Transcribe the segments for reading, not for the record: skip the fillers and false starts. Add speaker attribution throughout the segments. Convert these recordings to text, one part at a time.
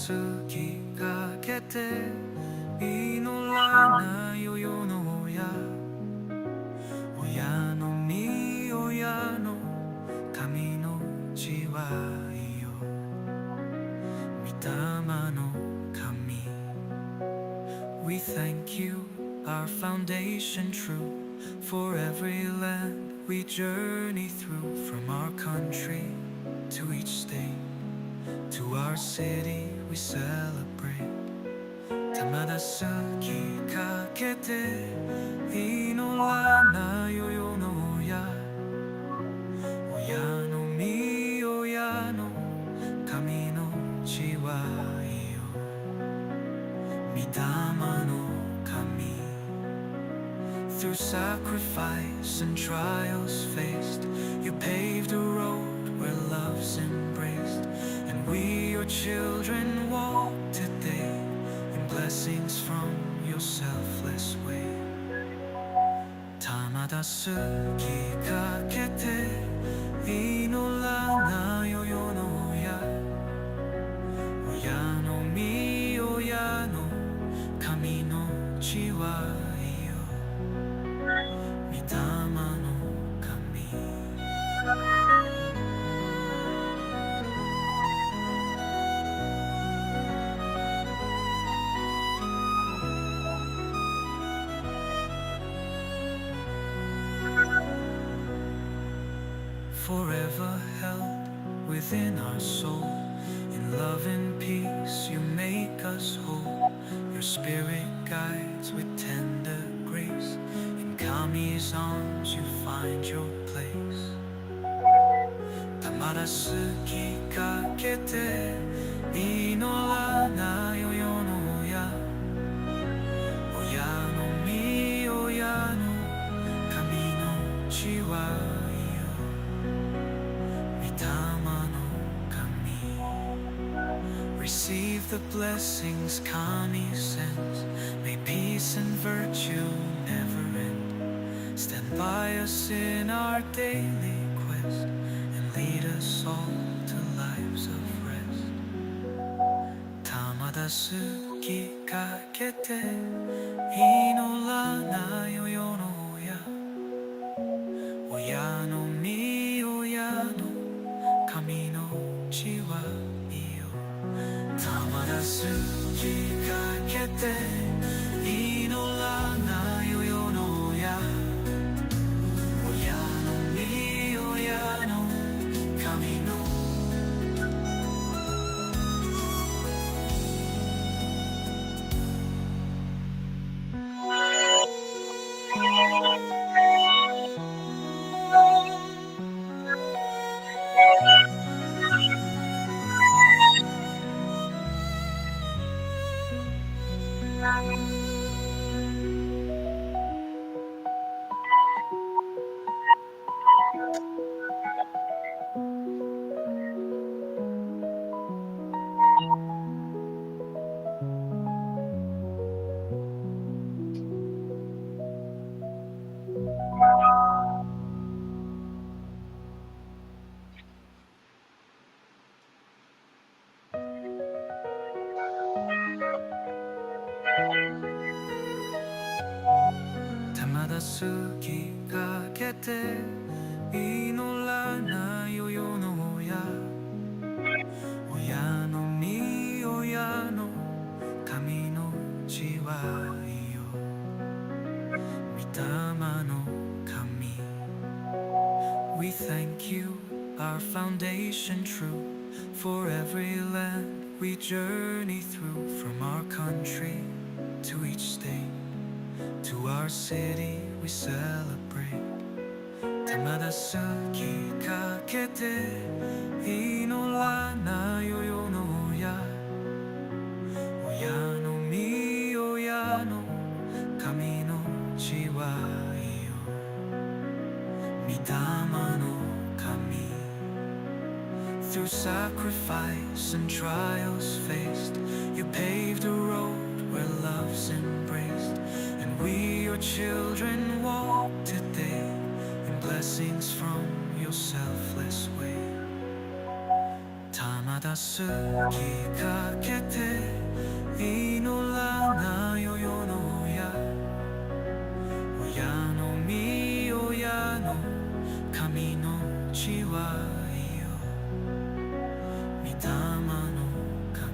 Speaker 1: 月が明けて祈らないよ世の親親の身親の神の血はいよ御霊の神 We thank you, our foundation true For every land we journey through From our country to each state To our city we celebrate 玉出すきかけて祈らないよ世の親親の身親の神の血はいよ御霊の神 Through sacrifice and trials faced You paved a road where love's embraced And we your children walk today In blessings from your selfless way 玉出すきかけて祈らないよ世の親親の身親の神の血はいよ御霊の神Forever held within our soul In love and peace you make us whole Your spirit guides with tender grace In Kami's arms you find your place 玉出すきかけて祈らないよ世の親親の身親の神の血はReceive the blessings Kami sends May peace and virtue never end Stand by us in our daily quest And lead us all to lives of rest 玉出すきかけて祈らないよ世の親親の身親の神の血はいよ玉出すきかけて祈らないよ世の親親の身親の神の玉出すきかけて祈らないよ世の親親の身親の神の血はいよ御霊の神 We thank you, our foundation true For every land we journey through From our country to each state To our city we celebrate 玉出すきかけて祈らないよ世の親親の身親の神の血はいよ御霊の神 Through sacrifice and trials faced You paved a road where love's embraced And we your children walk today In blessings from your selfless way 玉だ過ぎかけて祈らないよ世の親親の身親の神の血はいよ御霊の神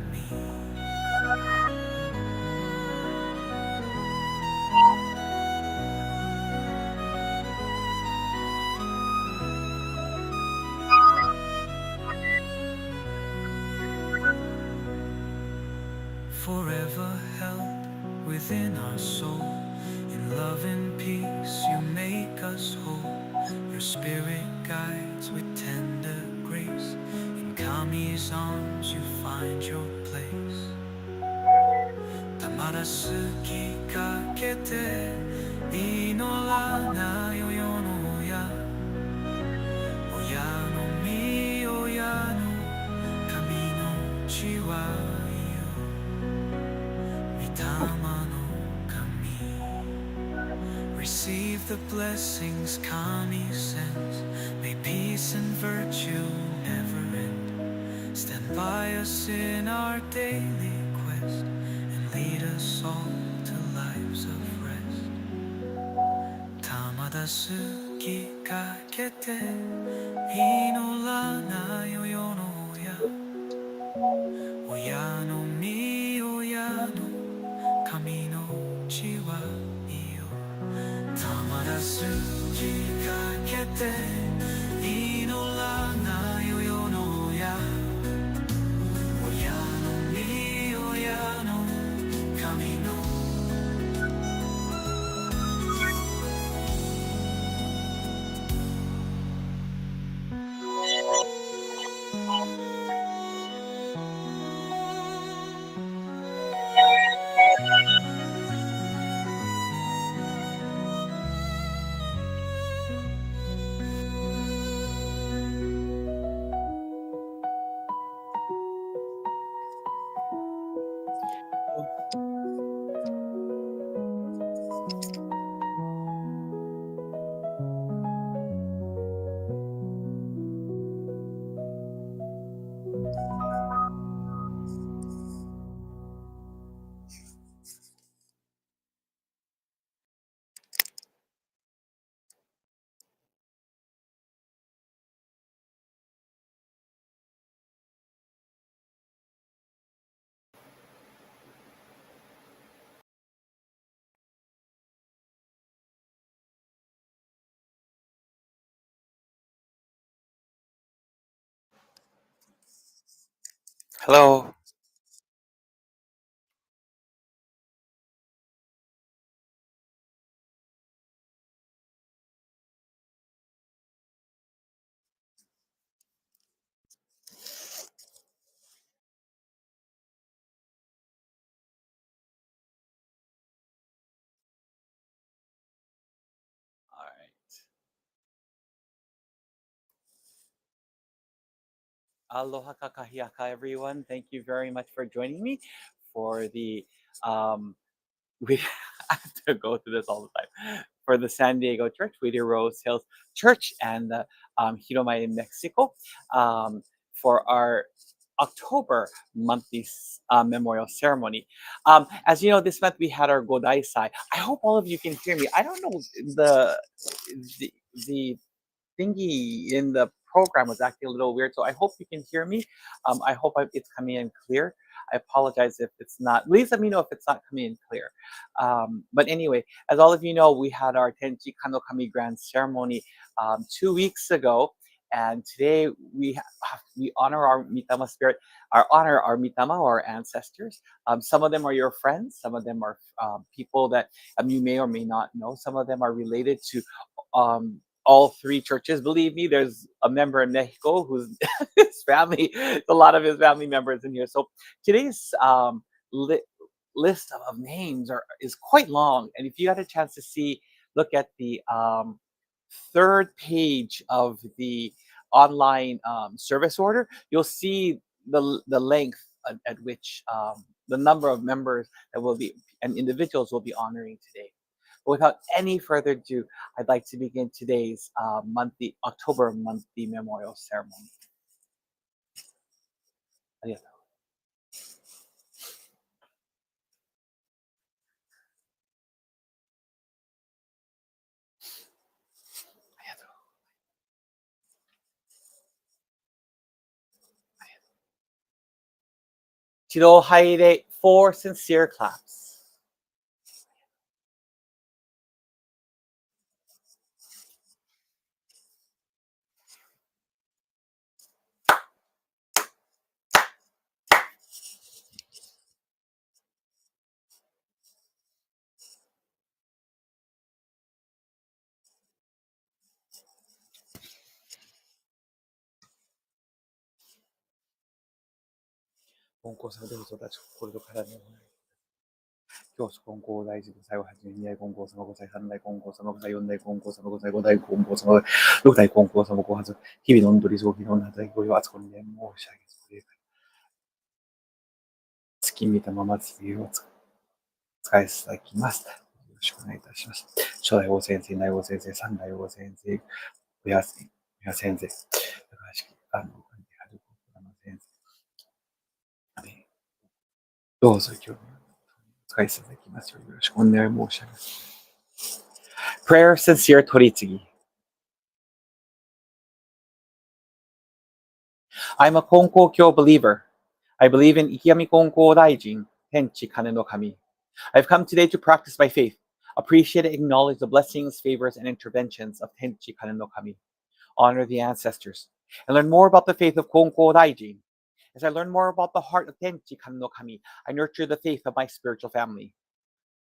Speaker 1: Forever held within our soul. In love and peace you make us whole. Your spirit guides with tender grace. In Kami's arms you find your place. たまらすきかけて祈らないよ世の親親の身親の神の血はReceive the blessings Kami sends. May peace and virtue never end. Stand by us in our daily quest and lead us all to lives of rest. Tamada suki kakete inola na yo yo no ya. Oya no mi oya no kami no chi wa iyo. Tamada suki kakete inola na yo yo no ya. Oya no mi oya no kami no Hello. All right. Aloha kakahiaka, everyone. Thank you very much for joining me for the we have to go through this all the time for the San Diego Church, Whittier Rose Hills Church, and the Hiromai in Mexico for our October monthly memorial ceremony. As you know, this month we had our Godaisai. I hope all of you can hear me. I don't know the thingy in the program was acting a little weird, so I hope you can hear me. I hope it's coming in clear. I apologize if it's not. Please let me know if it's not coming in clear. But anyway, as all of you know, we had our Tenchi Kano Kami Grand ceremony 2 weeks ago, and today we honor our Mitama spirit, honor our Mitama, our ancestors. Some of them are your friends. Some of them are people that you may or may not know. Some of them are related to all three churches. Believe me, there's a member in Mexico whose his family, a lot of his family members in here. So today's list of names is quite long. And if you had a chance to look at the third page of the online service order, you'll see the length at which the number of members that will be and individuals will be honoring today. But without any further ado, I'd like to begin today's October monthly memorial ceremony.
Speaker 2: ありがとう。ありがとう。一度入れ 4 sincere claps。金光様どうぞたち心と体に教師金光大臣最後はじめ二代金光様五歳三代金光様五歳四代金光様五歳五代金光様六代金光様ご発日々の踊り早期の働きご利をあつこにで申し上げ月見たまま次を使いいただきます。よろしくお願いいたします。初代王先生、内王先生、三代王先生、親先生、高橋先生、どうぞ今日使いいただきますようよろしくお願い申し上げます。Prayer sincere 取り次ぎ。I'm a 金光教 believer. I believe in 池上金光大臣、天地金の神。I've come today to practice my faith, appreciate and acknowledge the blessings, favors, and interventions of Tenchi Kanen no Kami, honor the ancestors, and learn more about the faith of Konko Daijin. As I learn more about the heart of Tenchi Kanen no Kami, I nurture the faith of my spiritual family.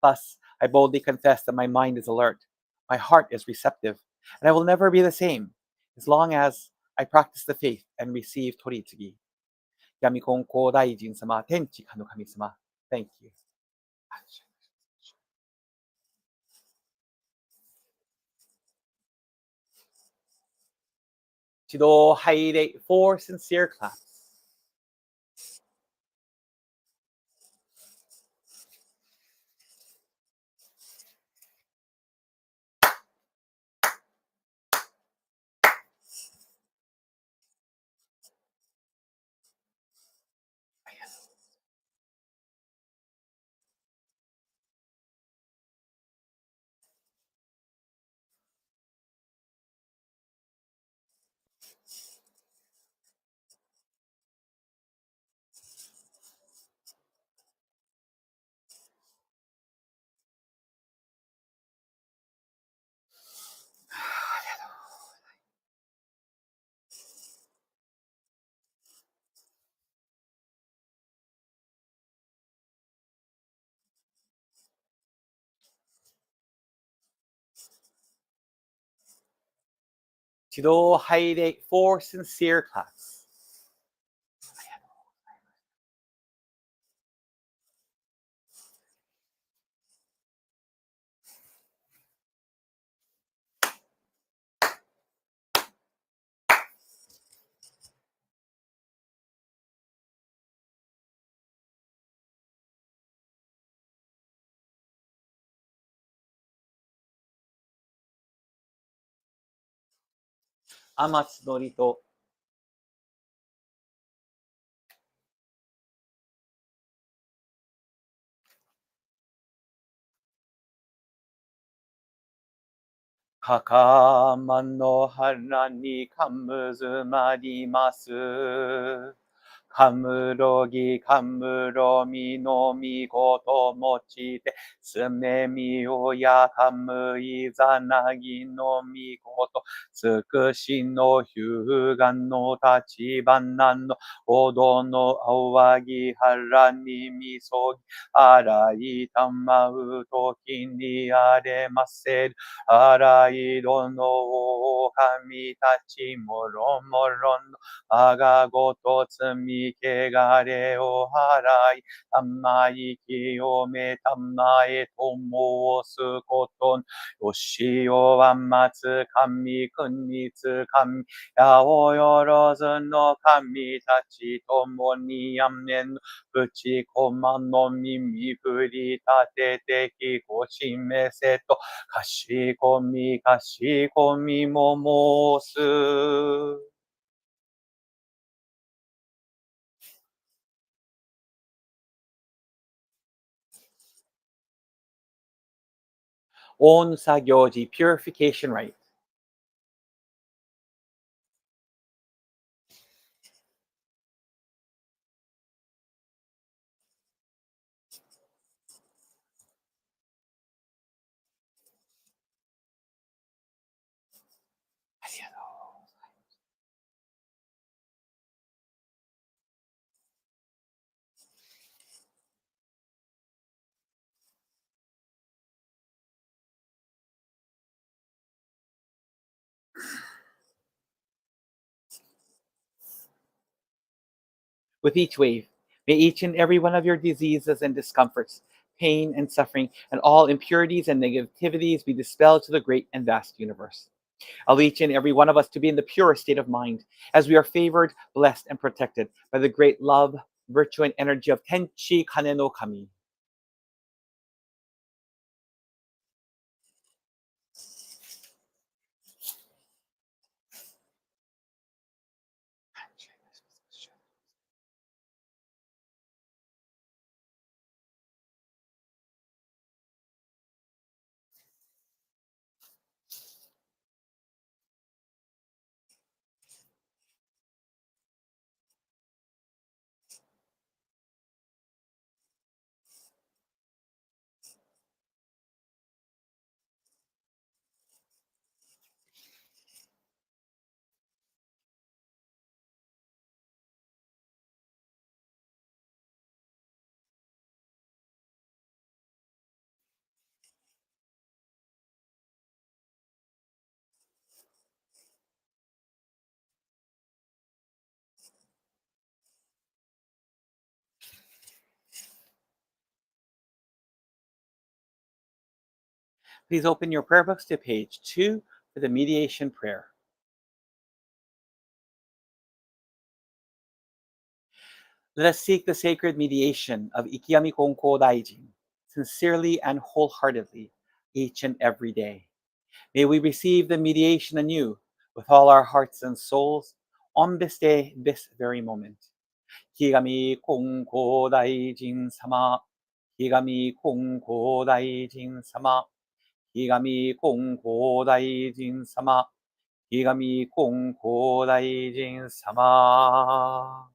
Speaker 2: Thus, I boldly confess that my mind is alert, my heart is receptive, and I will never be the same as long as I practice the faith and receive Toritsugi. Yami Konko Daijin sama, Tenchi Kanen no Kami sama. Thank you. 一度入れ 4 sincere claps。一度入れ 4 sincere claps。天津のりと袴の腹にかむずまります。かむろぎかむろみのみこともちて、すめみおやかむいざなぎのみこと、つくしのひゅうがのたちばなの、おどのあわぎはらにみそぎ、あらいたまうときにあれませる。あらいどの狼たちもろもろの我がごと罪けがれを払い、たまい清めたまえと申すことの、よしおは待つ神、国つ神、やおよろずの神たちともにやめぬ、ぶちこまの耳振り立ててきこしめせと、かしこみも申す。オン作業時 purification rite. With each wave, may each and every one of your diseases and discomforts, pain and suffering, and all impurities and negativities be dispelled to the great and vast universe. Allow each and every one of us to be in the purest state of mind, as we are favored, blessed, and protected by the great love, virtue, and energy of Tenchi Kane no Kami. Please open your prayer books to page 2 for the mediation prayer. Let us seek the sacred mediation of Ikiyami Konko Daijin, sincerely and wholeheartedly, each and every day. May we receive the mediation anew with all our hearts and souls on this day, this very moment. Ikiyami Konko Daijin sama, Ikiyami Konko Daijin sama, Ikiyami Konko Daijin sama, Ikiyami Konko Daijin sama.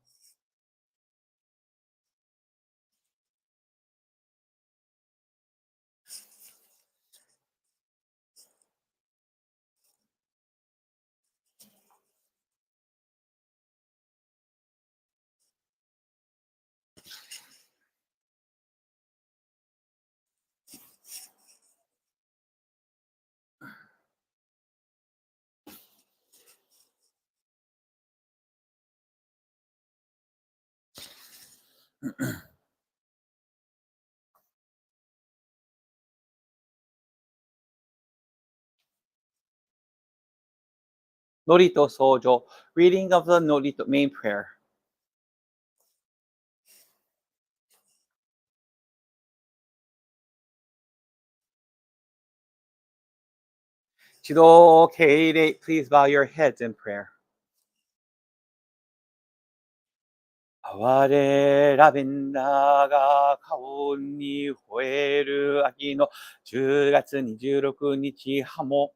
Speaker 2: Norito Sojo, reading of the Norito main prayer. Chido Keirei, please bow your heads in prayer. 哀れらべんだが顔に吠える秋の10月26日葉も、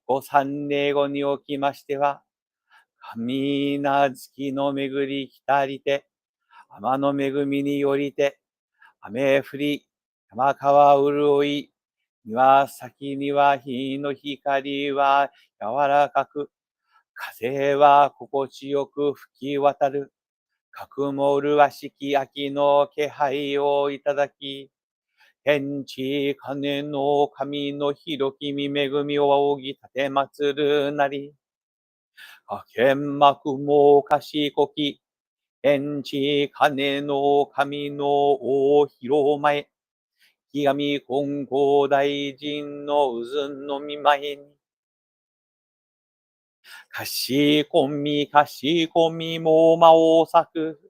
Speaker 2: ここ3年後におきましては、神な月の巡り来たりて、天の恵みによりて、雨降り、山川潤い、庭先には日の光は柔らかく、風は心地よく吹き渡る。かくもるわしき秋の気配をいただき、天地金の神の広きみ恵みを仰ぎ立てまつるなり。かけんまくも賢き、天地金の神の大広間へ、きがみ金剛大臣の渦の見前に、かしこみも魔を咲く。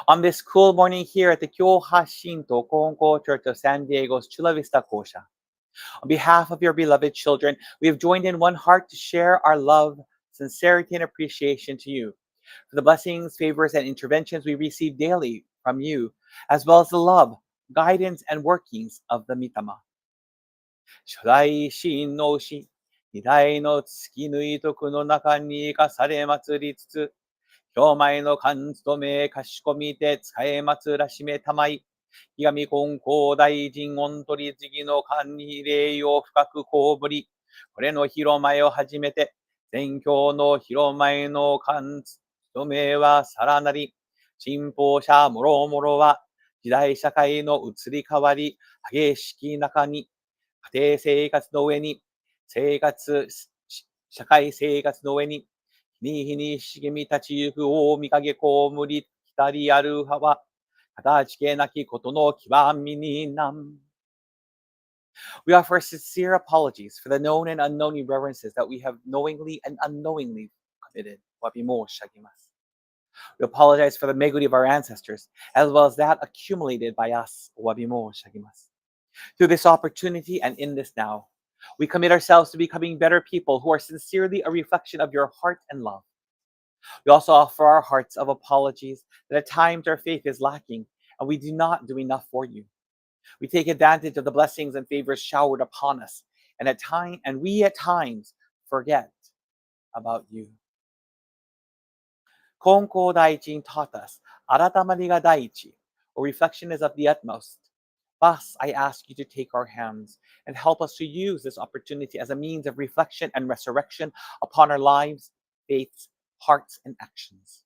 Speaker 2: On this cool morning here at the Kyoha Shinto Kongo Church of San Diego's Chula Vista Kosha, on behalf of your beloved children, we have joined in one heart to share our love, sincerity, and appreciation to you for the blessings, favors, and interventions we receive daily from you, as well as the love, guidance, and workings of the Mitama. 初代神の牛、二代の月縫い徳の中に生かされ祭りつつ、表前の勘務めかしこみて使え祭らしめたまい、ひがみ金光大臣御取り次の官に礼を深くこぶり、これの広前をはじめて、全教の広前の勘務めはさらなり、信奉者もろもろは、時代社会の移り変わり、激しき中に、家庭生活の上に、社会生活の上に、日に日に茂み立ちゆく大見影こむり来たりある派は、形けなきことの極みになん。We offer sincere apologies for the known and unknown irreverences that we have knowingly and unknowingly committed. お詫び申し上げます。We apologize for the meguri of our ancestors, as well as that accumulated by us. お詫び申し上げます。Through this opportunity and in this now, we commit ourselves to becoming better people who are sincerely a reflection of your heart and love. We also offer our hearts of apologies that at times our faith is lacking and we do not do enough for you. We take advantage of the blessings and favors showered upon us, and we at times forget about you. 金光大臣 taught us, 改まりが第一, or reflection is of the utmost. Thus, I ask you to take our hands and help us to use this opportunity as a means of reflection and resurrection upon our lives, faiths, hearts, and actions.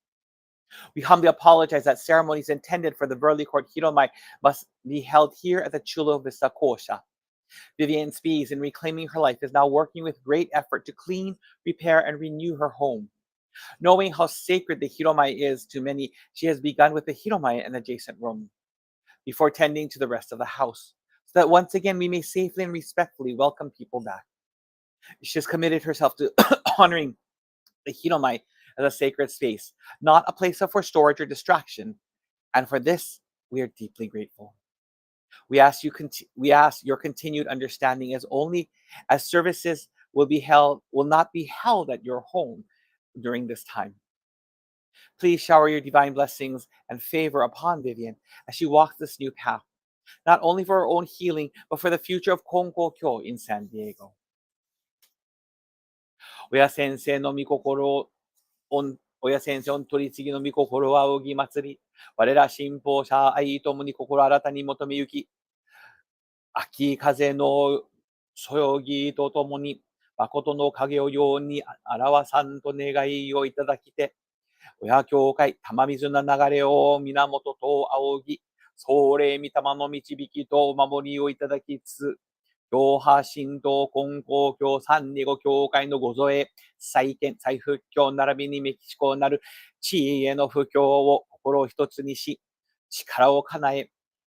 Speaker 2: We humbly apologize that ceremonies intended for the Burley Court Hiromai must be held here at the Chulo Vista Kosha. Vivian Spies, in reclaiming her life, is now working with great effort to clean, repair, and renew her home. Knowing how sacred the Hiromai is to many, she has begun with the Hiromai and adjacent room, before tending to the rest of the house, so that once again we may safely and respectfully welcome people back. She has committed herself to honoring the Hiromai as a sacred space, not a place for storage or distraction, and for this we are deeply grateful. We ask your continued understanding, as only as services will not be held at your home during this time. Please shower your divine blessings and favor upon Vivian as she walks this new path, not only for her own healing, but for the future of Kongo Kyo in San Diego. 親先生の御心を親先生の取り次ぎの御心は仰ぎ祭り、我ら信奉者愛ともに心新たに求めゆき、秋風のそよぎとともに、誠の影をように表さんと願いをいただきて、親教会、玉水の流れを源と仰ぎ、壮麗御霊の導きと守りをいただきつつ、教派神道根高教三二五教会のご造営、再建、再復興並びにメキシコなる地位への布教を心を一つにし、力を叶え、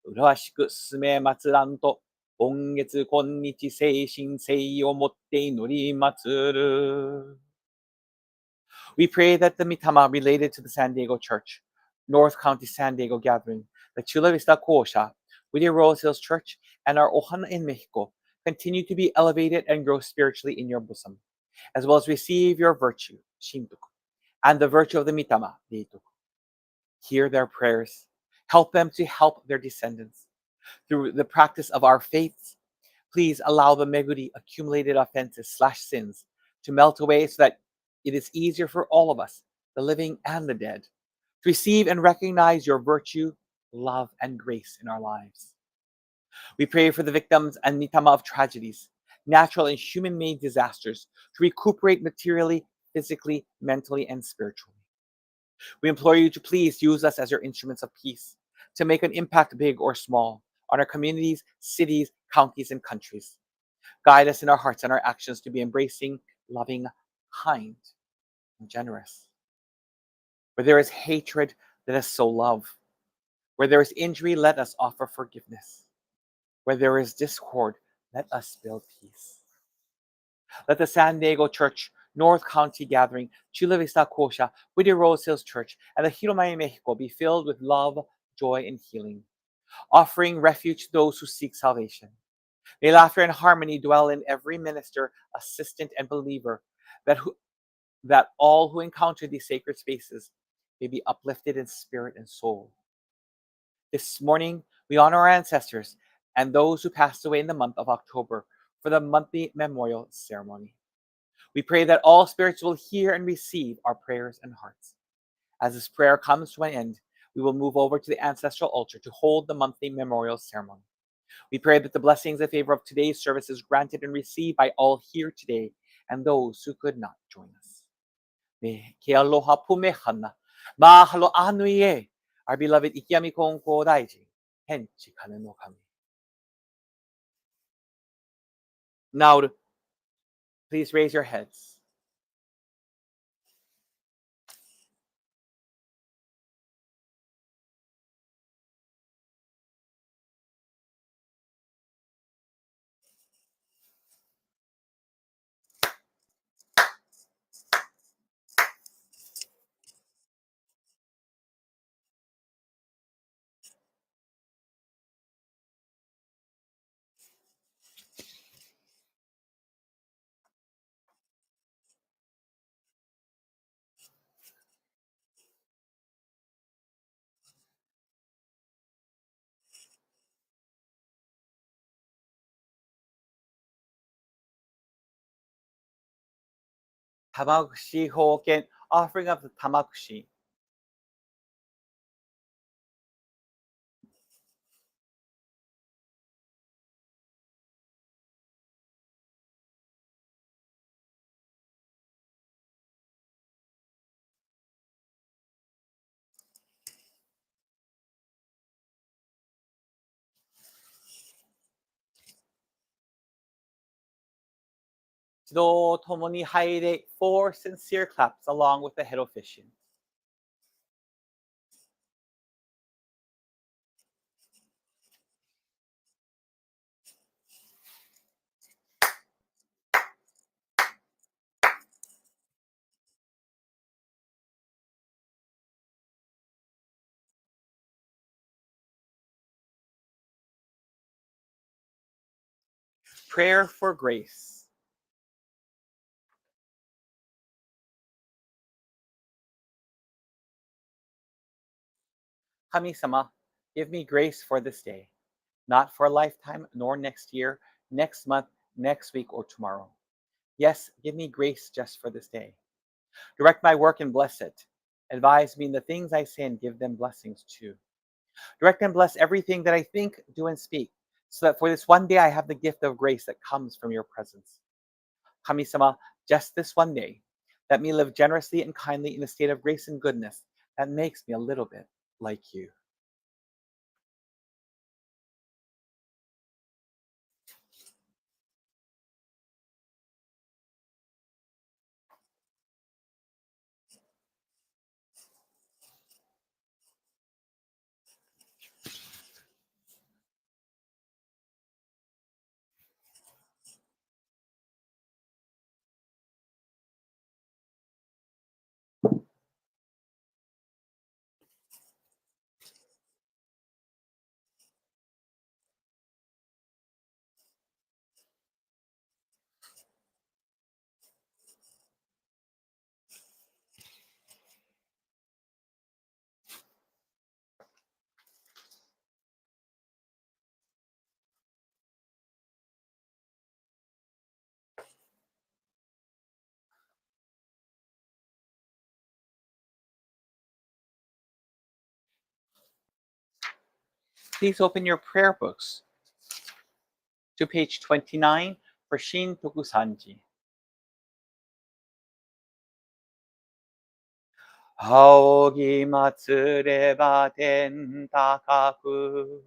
Speaker 2: 麗しく進め祭らんと、今月今日誠心誠意をもって祈り祭る。We pray that the mitama related to the San Diego Church, North County San Diego Gathering, the Chula Vista Kosha, Whittier Rose Hills Church, and our Ohana in Mexico continue to be elevated and grow spiritually in your bosom, as well as receive your virtue, Shintoku, and the virtue of the mitama, Reitoku. Hear their prayers. Help them to help their descendants. Through the practice of our faiths, please allow the meguri accumulated offenses / sins to melt away so that it is easier for all of us, the living and the dead, to receive and recognize your virtue, love, and grace in our lives. We pray for the victims and mitama of tragedies, natural and human-made disasters, to recuperate materially, physically, mentally, and spiritually. We implore you to please use us as your instruments of peace, to make an impact big or small on our communities, cities, counties, and countries. Guide us in our hearts and our actions to be embracing, loving, kind, and generous. Where there is hatred, let us sow love. Where there is injury, let us offer forgiveness. Where there is discord, let us build peace. Let the San Diego Church, North County Gathering, Chula Vista Kosha, Whittier Rose Hills Church, and the Hiromai Mexico be filled with love, joy, and healing, offering refuge to those who seek salvation. May laughter and harmony dwell in every minister, assistant, and believer, that all who encounter these sacred spaces may be uplifted in spirit and soul. This morning, we honor our ancestors and those who passed away in the month of October for the monthly memorial ceremony. We pray that all spirits will hear and receive our prayers and hearts. As this prayer comes to an end, we will move over to the ancestral altar to hold the monthly memorial ceremony. We pray that the blessings and favor of today's service is granted and received by all here today and those who could not join us. Ke aloha pumehana, mahalo anui e, our beloved Ikiami Konko Daiji, Henchi Kane no Kami. Now, please raise your heads. Tamakushi Hoken, offering of the Tamakushi. Do tomoni haire 4 sincere claps along with the head officiant. Prayer for grace. Kami-sama, give me grace for this day, not for a lifetime, nor next year, next month, next week, or tomorrow. Yes, give me grace just for this day. Direct my work and bless it. Advise me in the things I say and give them blessings too. Direct and bless everything that I think, do, and speak, so that for this one day I have the gift of grace that comes from your presence. Kami-sama, just this one day, let me live generously and kindly in a state of grace and goodness that makes me a little bit like you. Please open your prayer books to page 29 for Shin Tokusanji. Aogi matsureba ten takaku.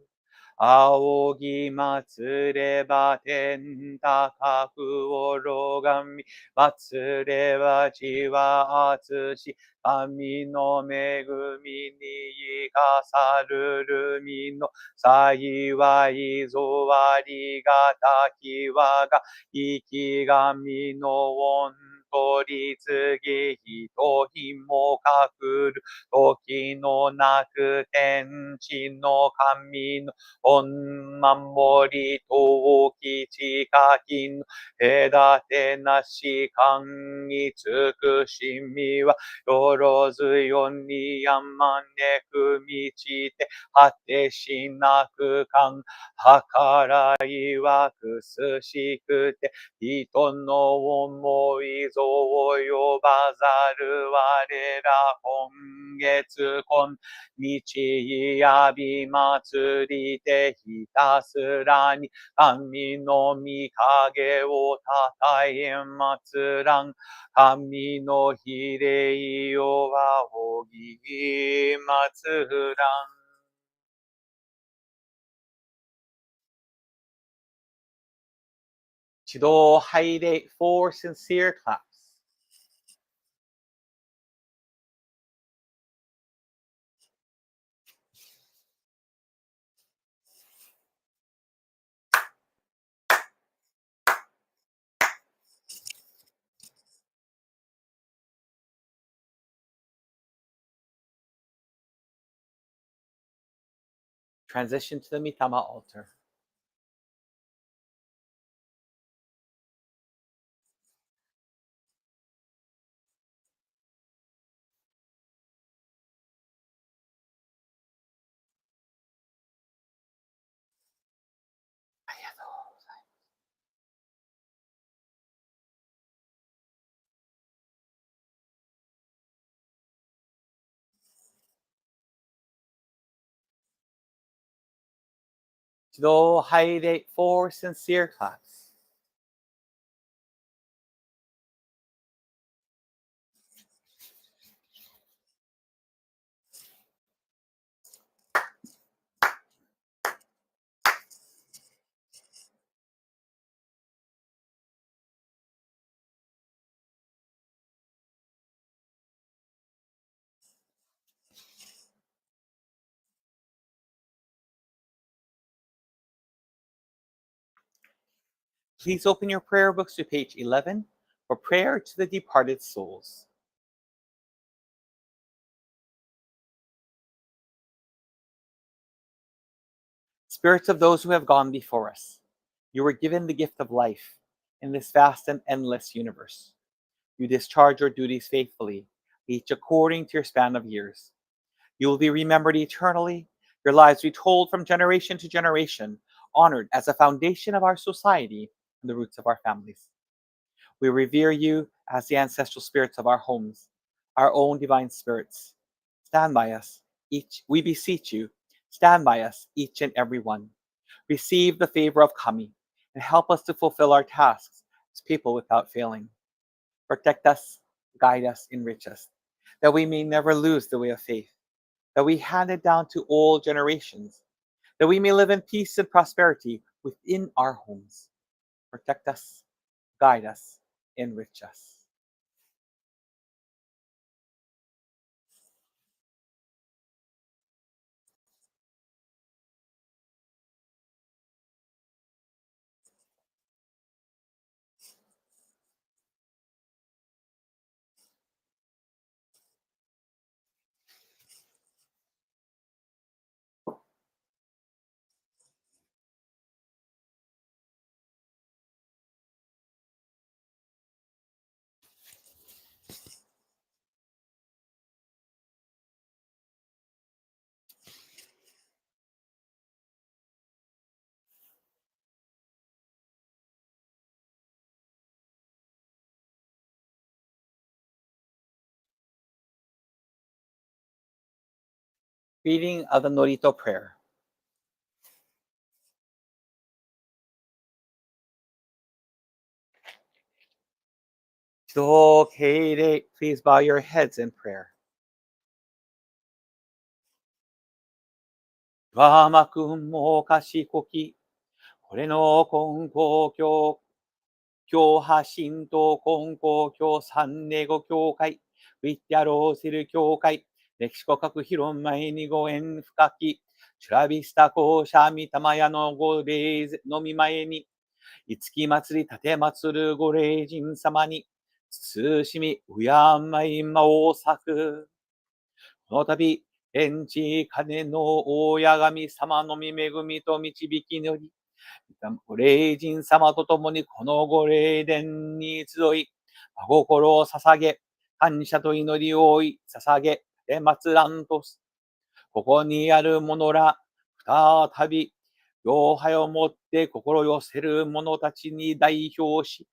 Speaker 2: Aogi matsureba ten takaku orogami. Matsureba chi wa atsushi. Kami no megumi ni ikasaru mi no saiwai zo arigataki wa ga ikigami no 取り次ぎとひもかくる時のなく天地の神の御守りと吉かきの隔てなし勘に尽くしみはよろずよにやまねく道で果てしなく勘計らいはくすしくて人の思いぞを呼ばざる我ら今月今日やび祭りでひたすらに神の御影をたたえ祭らん神の比例をはおぎ祭らん。一度拝礼 for sincere claps. Transition to the Mitama altar. Ichido haire for sincere claps. Please open your prayer books to page 11 for prayer to the departed souls. Spirits of those who have gone before us, you were given the gift of life in this vast and endless universe. You discharge your duties faithfully, each according to your span of years. You will be remembered eternally, your lives retold from generation to generation, honored as a foundation of our society and the roots of our families. We revere you as the ancestral spirits of our homes, our own divine spirits. Stand by us, we beseech you, stand by us, each and every one. Receive the favor of Kami and help us to fulfill our tasks as people without failing. Protect us, guide us, enrich us, that we may never lose the way of faith, that we hand it down to all generations, that we may live in peace and prosperity within our homes. Protect us, guide us, enrich us. Reading of the Norito prayer. Please bow your heads in prayer. 我が君も賢き、これの根高教、教派神道根高教三ネ語教会、ウィッティアローセル教会、歴史古各広前にご縁深き、チュラビスタ校舎御霊屋のご霊の見前に、いつき祭り立て祭るご霊人様に、慎み、敬い魔を咲く。この度、天地金の親神様の御恵みと導きにより、ご霊人様と共にこのご霊殿に集い、真心を捧げ、感謝と祈りを捧げ、祭らんとす。ここにある者ら、再び、両派をもって心寄せる者たちに代表し、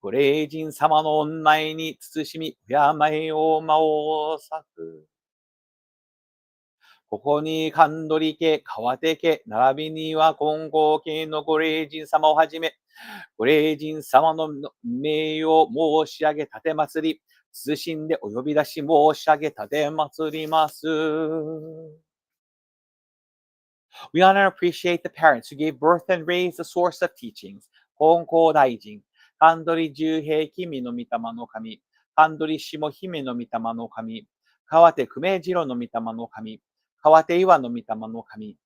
Speaker 2: ご霊人様の恩内に慎み、敬いを魔を咲く。ここに神取家、川手家、並びには金剛家のご霊人様をはじめ、ご霊人様の名誉を申し上げ立て祭り、謹んでお呼び出し申し上げ立て祭ります。We honor and appreciate the parents who gave birth and raised the source of teachings. 金剛大臣、神取十平君の御霊の神、神取下姫の御霊の神、川手久米次郎の御霊の神、川手岩の御霊の神、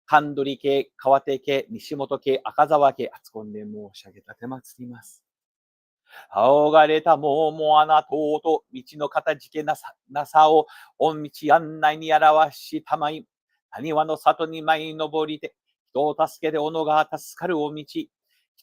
Speaker 2: 神取家、川手家、西本家、赤沢家、厚今で申し上げ立て祭ります。仰がれたももあなとうと、道のかたじけなさを、御道案内に表したまい、谷間の里に舞い登りて、人を助けて斧が助かるお道、人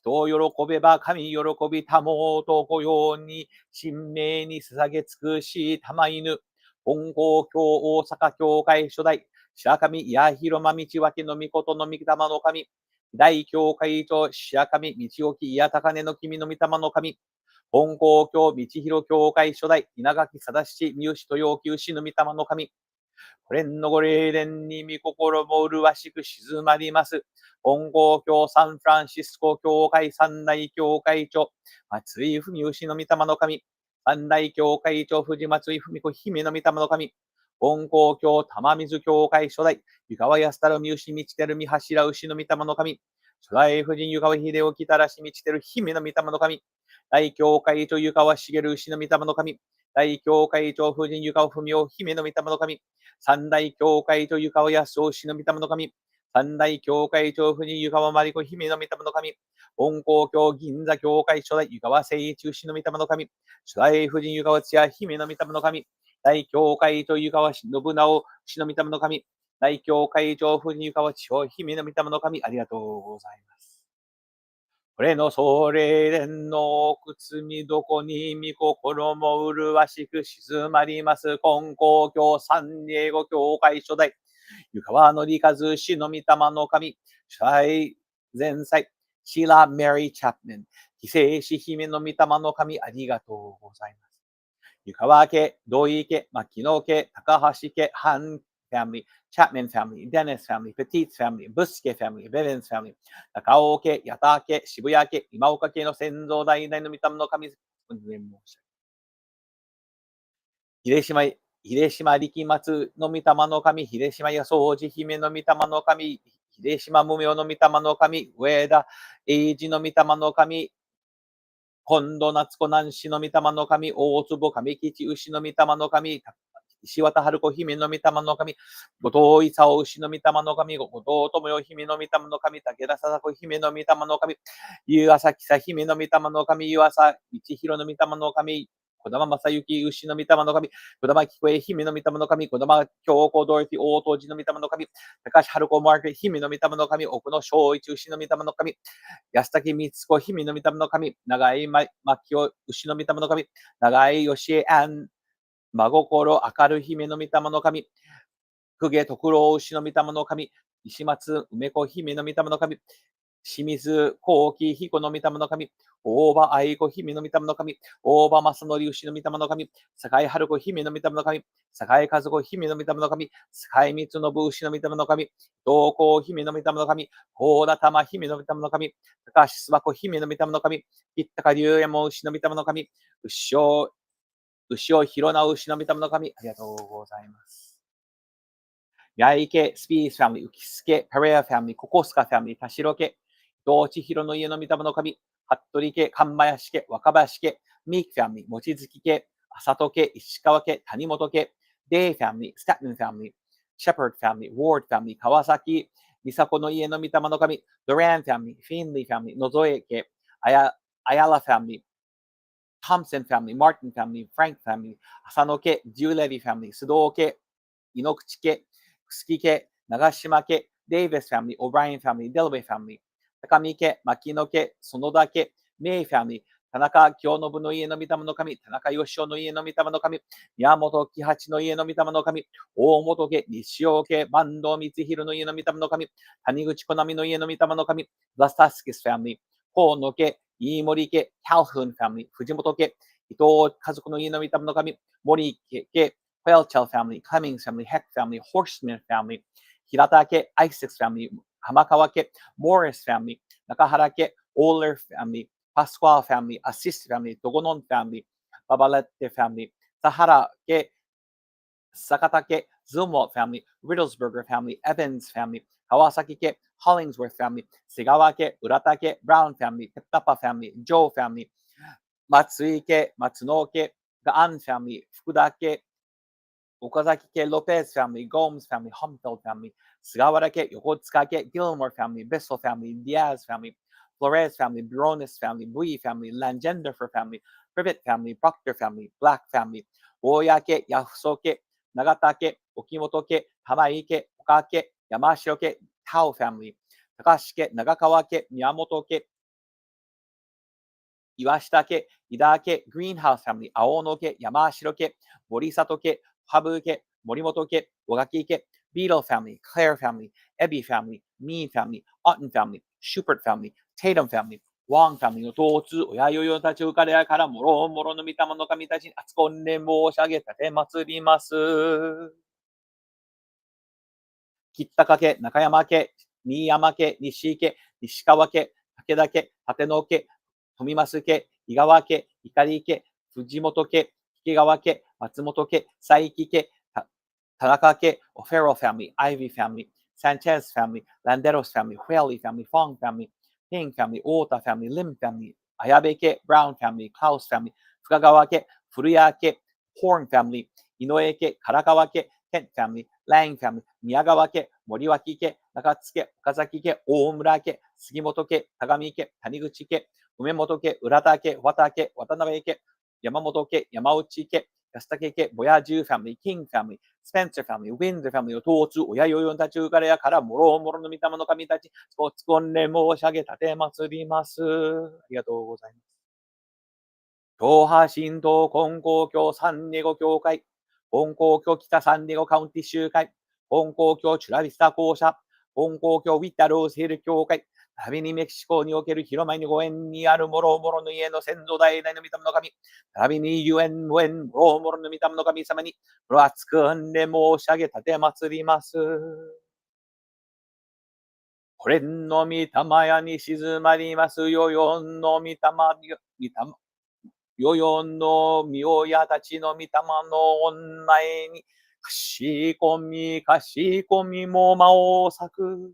Speaker 2: を喜べば神喜びたもうとごように、神明に捧げ尽くしたまいぬ、本郷京大阪教会初代、白神八広間道分の御事の御霊の神、大教会長白神道置八高根の君の御霊の神、本郷京道広教会初代稲垣貞七三好豊久氏の御霊の神、これのご霊殿に御心も麗しく静まります。本郷教サンフランシスコ教会三大教会長、松井文牛の御霊の神、三大教会長藤松井文子姫の御霊の神、本郷教玉水教会初代、湯川安太郎三好道照三柱牛の御霊の神、初代夫人湯川秀夫北らし道照姫の御霊の神、大教会長湯川茂牛の御霊の神、大教会長夫人湯川文夫姫の御霊の神、三大教会長湯川康夫氏の御霊の神、三大教会長夫人湯川真理子姫の御霊の神、本校教銀座教会初代湯川誠一氏の御霊の神、初代夫人湯川津屋姫の御霊の神、大教会長湯川信直氏の御霊の神、大教会長夫人湯川千代姫の御霊の神、ありがとうございます。これの総霊殿の奥積みどこに御心も麗しく静まります。金光教三英語教会初代、湯川のりかず氏の御霊の神、主体前祭、シーラ・メリー・チャップメン、犠牲死姫の御霊の神、ありがとうございます。湯川家、土井家、牧野家、高橋家、ハンファミリー、Chapman family, Dennis family, Petit family, Buske family, Bevins family, 高尾家、八田家、渋谷家、今岡家の先祖代々の御霊の神、秀島力松の御霊の神、秀島や掃除姫の御霊の神、秀島無名の御霊の神、上田英二の御霊の神、近藤夏子南氏の御霊の神、大坪上吉牛の御霊の神、石渡春子姫の御霊の神、後藤勲牛の御霊の神、後藤智代姫の御霊の神、武田貞子姫の御霊の神、湯浅久姫の御霊の神、湯浅道弘の御霊の神、児玉正幸牛の御霊の神、児玉菊江姫の御霊の神、児玉京子ドルフィー大当時の御霊の神、高橋春子マーケット姫の御霊の神、奥野正一牛の御霊の神、安崎光子姫の御霊の神、長井真紀牛の御霊の神、長井義恵安真心明る姫の御霊の神、公家徳郎牛の御霊の神、石松梅子姫の御霊の神、清水幸喜彦の御霊の神、大場愛子姫の御霊の神、大場正則牛の御霊の神、坂井春子姫の御霊の神、坂井和子姫の御霊の神、坂井光信牛の御霊の神、道光姫の御霊の神、高田玉姫の御霊の神、高橋諏訪子姫の御霊の神、吉高龍右衛門牛の御霊の神、牛尾広直牛の御霊の神、ありがとうございます。八重家、スピースファミリー、浮助、ペレアファミリー、ココスカファミリー、田代家、道千尋の家の御霊の神、服部家、神林家、若林家、ミークファミリー、望月家、浅戸家、石川家、谷本家、デイファミリー、スタットンファミリー、シェパードファミリー、ウォードファミリー、川崎、美佐子の家の御霊の神、ドランファミリー、フィンリーファミリー、野添家、アヤラファミリー、Thompson family, Martin family, Frank family, 浅野家、ジューレビ family, 須藤家、井ノ口家、楠木家、長島家、デイビス family, O'Brien family, Delaware family, 高見家、牧野家、園田家、メイ family, 田中清信の家の御霊の神、田中義雄の家の御霊の神、宮本喜八の家の御霊の神、大本家、西尾家、坂東光弘の家の御霊の神、谷口好美の家の御霊の神、ラスタスキス family, 河野家、飯森家、Calhoun family, 藤本家、伊藤家族の家の御霊の神、森家、Quailchel family, Clemings family, Heck family, Horseman family, 平田家、Isaacs family, 浜川家、Morris family, 中原家、Oler family, Pasquale family, Assist family, Dogonon family, Babalette family, Sahara 家、坂田家、Zumwalt family, Riddlesberger family, Evans family, 川崎家、Hollingsworth family, 瀬川家、浦田家、Brown family, Teppapa family, Joe family, 松井家、松野家、Gaan family, 福田家、岡崎家、Lopez family, Gomes family, Humfeld family, 菅原家、横塚家、Gilmore family, Bissell family, Diaz family, Flores family, Bronis family, Bui family, Langenderfer family, Privet family, Proctor family, Black family, 大谷家、ヤフソ家、永田家、沖本家、玉井家、岡家、山城家、Tao family, 高橋家、長川家、宮本家、岩下家、井田家、Greenhouse family, 青野家、山城家、森里家、ハブ家、森本家、小垣家、Beetle family, Clare family, Ebby family, Mean family, Otten family, Schubert family, Tatum family, Wong family の統通、親よよたち浮かれやからもろもろの御霊の神たちに厚こんで申し上げたて祭ります。吉高家、中山家、新山家、西井家、西川家、武田家、立野家、富増家、井川家、碇家、藤本家、池川家、松本家、佐伯家、田中家、オフェロ family, Ivy family, Sanchez family, Landeros family, Whaley family, Fong family, Ping family, Ota family, Lim family, 綾部家、Brown family, Klaus family, 深川家、古谷家、Horn family, 井上家、唐川家、Kent family, Lang family, 宮川家、森脇家、中津家、岡崎家、大村家、杉本家、高見家、谷口家、梅本家、浦田家、渡家、渡辺家、山本家、山内家、安武家、ボヤジューファミリー、キングファミリー、スペンサーファミリー、ウィンドファミリーを統通、親よよんたちうからやから、もろもろの御霊の神たち、つこんで申し上げたて祭ります。ありがとうございます。教派神道金光教サンディエゴ教会、金光教北サンディエゴカウンティ集会、金光教チュラビスタ校舎、金光教ウィッタローズヒル教会、旅にメキシコにおける広間にご縁にあるもろもろの家の先祖代々の御霊の神、旅にゆえんご縁もろもろの御霊の神様に、これはつくんで申し上げたて祭ります。これの御霊屋に静まりますよよんの御霊、よよんの御親たちの御霊の女へに、かしこみも間を咲く。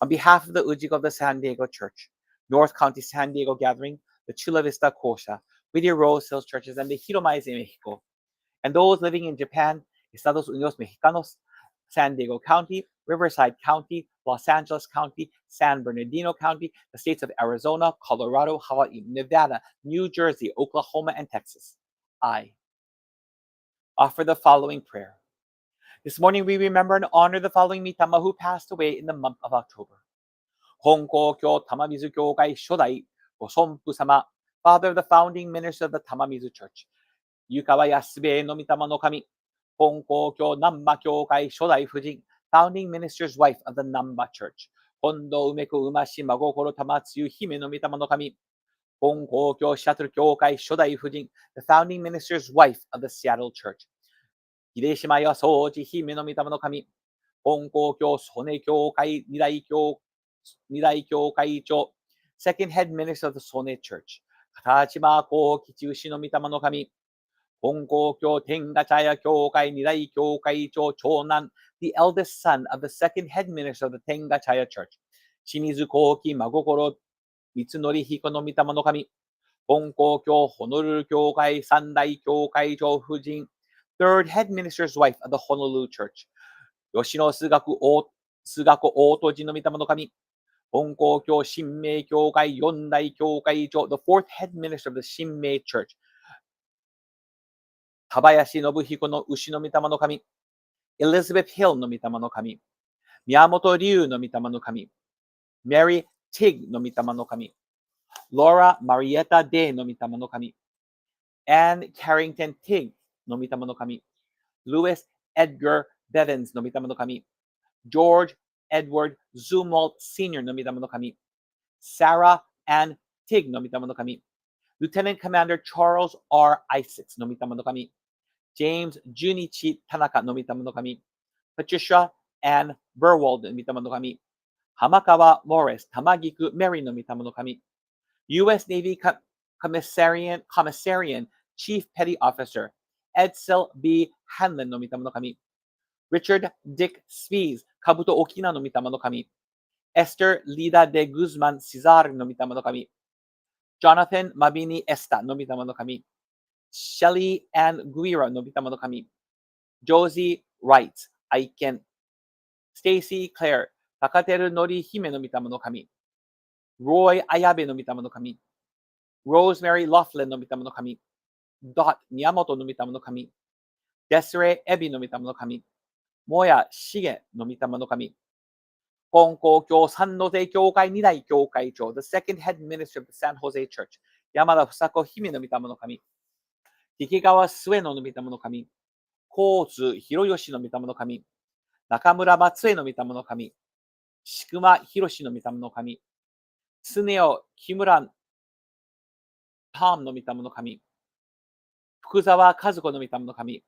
Speaker 2: On behalf of the Ujig of the San Diego Church, North County San Diego Gathering, the Chula Vista Kosha, Whittier Rose Hills Churches, and the Hiromaise Mexico, and those living in Japan, Estados Unidos Mexicanos, San Diego County, Riverside County, Los Angeles County, San Bernardino County, the states of Arizona, Colorado, Hawaii, Nevada, New Jersey, Oklahoma, and Texas. I offer the following prayer. This morning we remember and honor the following Mitama who passed away in the month of October. Hongko Kyo Tamamizu Kyokai Shodai, Osompu Sama, father of the founding minister of the Tamamizu Church. Yukawa Yasube no Mitama no Kami, Hongko Kyo Namba Kyokai Shodai Fujin, founding minister's wife of the Namba Church. Hondo Umeku Umashi Magokoro Tamatsu Hime no Mitama no Kami, Hongko Kyo Shuttle Kyokai Shodai Fujin, the founding minister's wife of the Seattle Church. 秀島や総知姫の御霊の神、本校教曽根教会二大教会長、second head minister of the Sone Church、片島幸吉牛の御霊の神、本校教天下茶屋教会二大教会長長男、the eldest son of the second head minister of the 天下茶屋 Church、清水幸喜真心三則彦の御霊の神、本校教ホノルル教会三大教会長夫人、third head minister's wife of the Honolulu Church. 吉野菅子大戸寺の御霊の神。本校教神明教会四大教会長 the fourth head minister of the 神明 church 田林信彦の牛の御霊の神 Elizabeth Hill の御霊の神宮本龍の御霊の神 Mary Tig の御霊の神 Laura Marietta Day の御霊の神 Anne Carrington Tig の御霊の神 Louis Edgar Bevins の御霊の神 George Edward Zumwalt Sr. の御霊の神 Sarah Ann Tig の御霊の神 Lieutenant Commander Charles R. Isaacs の御霊の神 James Junichi Tanaka の御霊の神 Patricia Ann Burwald の御霊の神浜川 Morris 玉菊 Mary の御霊の神 U.S. Navy Commissarian Chief Petty Officer Edsel B. Hanlon の御霊の神 Richard Dick Spies カブト沖縄の御霊の神 Esther Lida de Guzman Cesar の御霊の神 Jonathan Mabini Esta の御霊の神 Shelly Ann Guira の御霊の神 Josie Wright 愛犬 Stacy Claire 高照のり姫の御霊の神 Roy Ayabe の御霊の神 Rosemary Laughlin の御霊の神 Dot 宮本の御霊の神 Desiree Ebi の御霊の神もやしげの御霊の神金光教三ノ瀬教会二大教会長 The second head minister of the San Jose Church 山田房子姫の御霊の神池川末野の御霊の神高津広義の御霊の神中村松江の御霊の神宿間博の御霊の神常尾木村パームの御霊の神福沢和子の御霊の神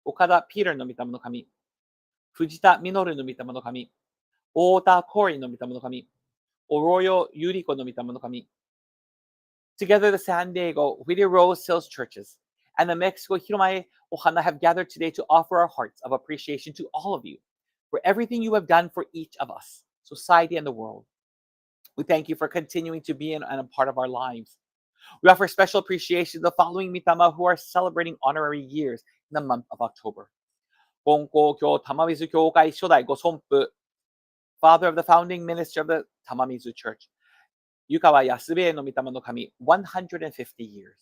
Speaker 2: 岡田ピーターの御霊の神藤田実の御霊の神太田コーリの御霊の神Oroyo Yuriko no Mitamo no Kami. Together, the San Diego, Whittier Rose Hills churches and the Mexico Hiromae Ohana have gathered today to offer our hearts of appreciation to all of you for everything you have done for each of us, society, and the world. We thank you for continuing to be in and a part of our lives. We offer special appreciation to the following Mitama who are celebrating honorary years in the month of October. Gonko Kyo Tamamizu Kyokai Shodai Gosonpu, father of the founding minister of the Tamamizu Church. Yukawa Yasube no Mitama no Kami, 150 years.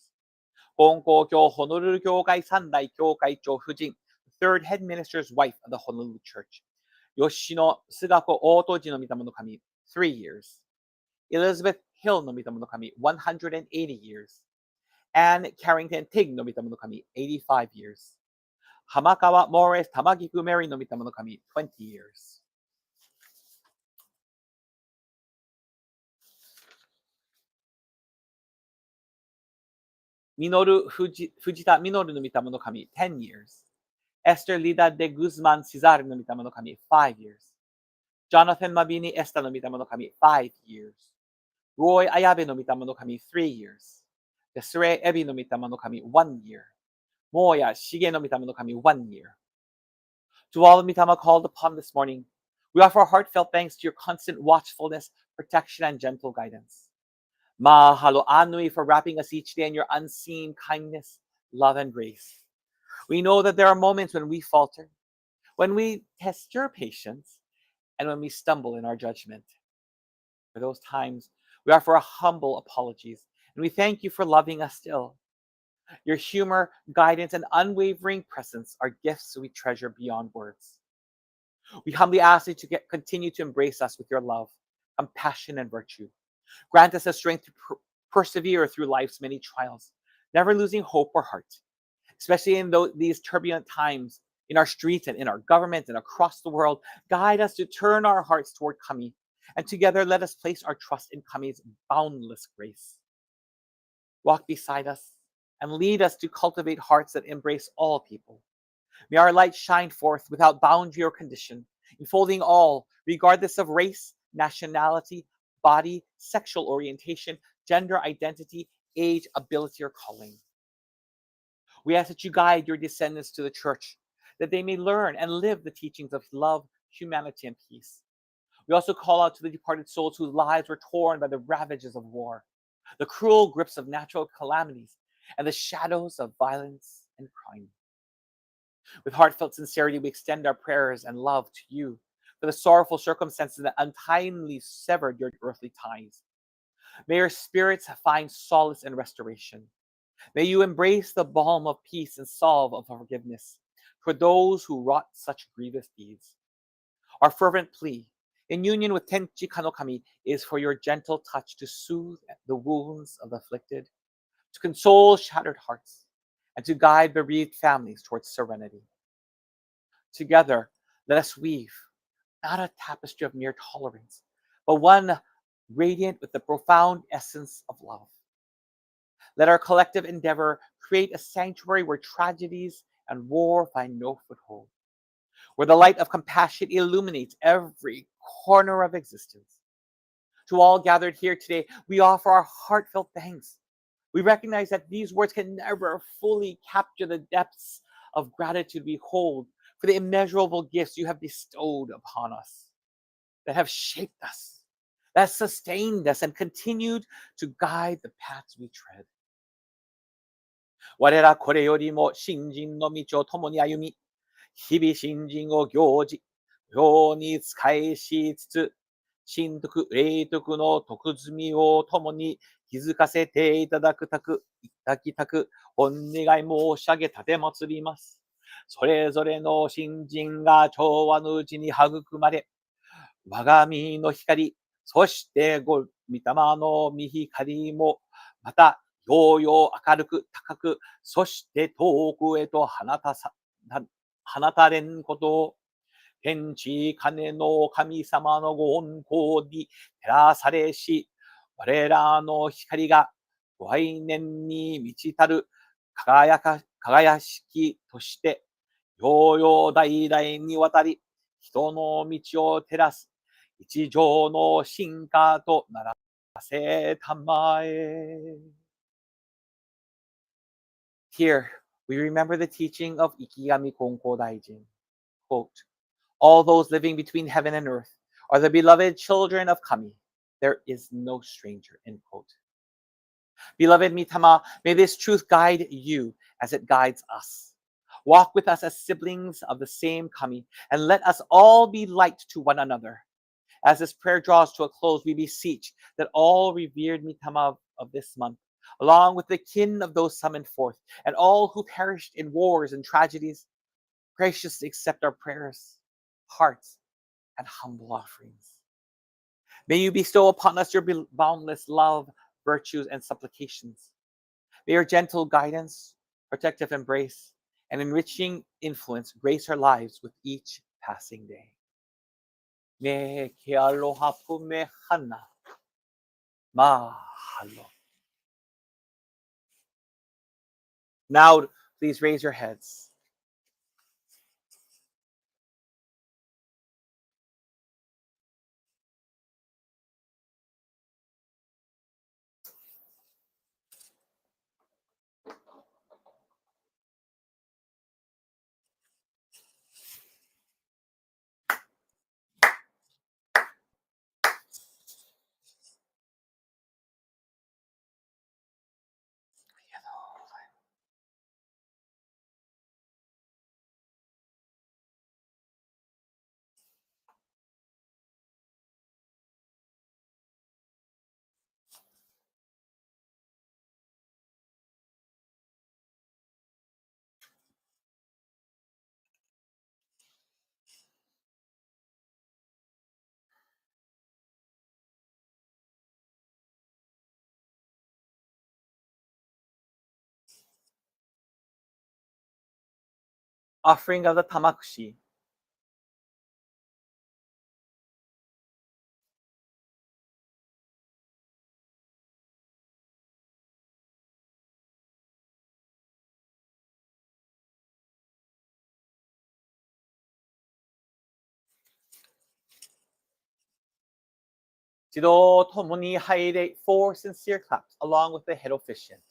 Speaker 2: Gonko Kyo Honolulu Kyokai Sandai Kyokai Cho Fujin, third head minister's wife of the Honolulu Church. Yoshino Sugako Otoji no Mitama no Kami, 3 years. Elizabeth Hill no Mitama no Kami, 180 years. Anne Carrington Tig no Mitama no Kami, 85 years. Hamakawa Morris Tamagiku Mary no Mitama no Kami, 20 years. Minoru Fujita Minoru no Mitama no Kami, 10 years. Esther Lida de Guzman Cesar no Mitama no Kami, 5 years. Jonathan Mabini Esta no Mitama no Kami, 5 years. Roy Ayabe no Mitama no Kami, 3 years. Desiree Ebi no Mitama no Kami, 1 year. Moya Shige no Mitama no Kami, 1 year. To all the Mitama called upon this morning, we offer heartfelt thanks to your constant watchfulness, protection, and gentle guidance. Mahalo Anui for wrapping us each day in your unseen kindness, love, and grace. We know that there are moments when we falter, when we test your patience, and when we stumble in our judgment. For those times, we offer a humble apologies, and we thank you for loving us still. Your humor, guidance, and unwavering presence are gifts we treasure beyond words. We humbly ask you to continue to embrace us with your love, compassion, and virtue. Grant us the strength to persevere through life's many trials, never losing hope or heart, especially in these turbulent times in our streets and in our government and across the world. Guide us to turn our hearts toward Kami, and together let us place our trust in Kami's boundless grace. Walk beside us and lead us to cultivate hearts that embrace all people. May our light shine forth without boundary or condition, enfolding all, regardless of race, nationality, body, sexual orientation, gender identity, age, ability, or calling. We ask that you guide your descendants to the church, that they may learn and live the teachings of love, humanity, and peace. We also call out to the departed souls whose lives were torn by the ravages of war, the cruel grips of natural calamities, and the shadows of violence and crime. With heartfelt sincerity, we extend our prayers and love to you for the sorrowful circumstances that untimely severed your earthly ties. May your spirits find solace and restoration. May you embrace the balm of peace and salve of forgiveness for those who wrought such grievous deeds. Our fervent plea, in union with Tenchi Kanokami, is for your gentle touch to soothe the wounds of the afflicted, to console shattered hearts, and to guide bereaved families towards serenity. Together, let us weave not a tapestry of mere tolerance, but one radiant with the profound essence of love. Let our collective endeavor create a sanctuary where tragedies and war find no foothold, where the light of compassion illuminates every corner of existence. To all gathered here today, we offer our heartfelt thanks. We recognize that these words can never fully capture the depths of gratitude we hold for the immeasurable gifts you have bestowed upon us, that have shaped us, that sustained us, and continued to guide the paths we tread. 我らこれよりも信心の道を共に歩み、日々信心を行事、ように使いしつつ、神徳、霊徳の徳積みを共に気づかせていただきたく、御願い申し上げ立て祭ります。それぞれの信心が調和のうちに育まれ、我が身の光、そしてご御霊の御光も、また、ようよう明るく高く、そして遠くへと放たれんことを、天地金の神様のご恩光に照らされし、我らの光がご愛念に満ちたる輝きとして、ようよう代々にわたり、人の道を照らす一条の進化とならせたまえ。Here, we remember the teaching of Ikigami Konko Daijin. Quote, all those living between heaven and earth are the beloved children of Kami. There is no stranger. End quote. Beloved Mitama, may this truth guide you as it guides us. Walk with us as siblings of the same Kami, and let us all be light to one another. As this prayer draws to a close, we beseech that all revered Mitama of this month, along with the kin of those summoned forth, and all who perished in wars and tragedies, graciously accept our prayers, hearts, and humble offerings. May you bestow upon us your boundless love, virtues, and supplications. May your gentle guidance, protective embrace, and enriching influence grace our lives with each passing day. Ne ke aloha pume hana. Mahalo. Now, please raise your heads. Offering of the Tamakushi. Jido tomoni haire 4 sincere claps along with the head officiant.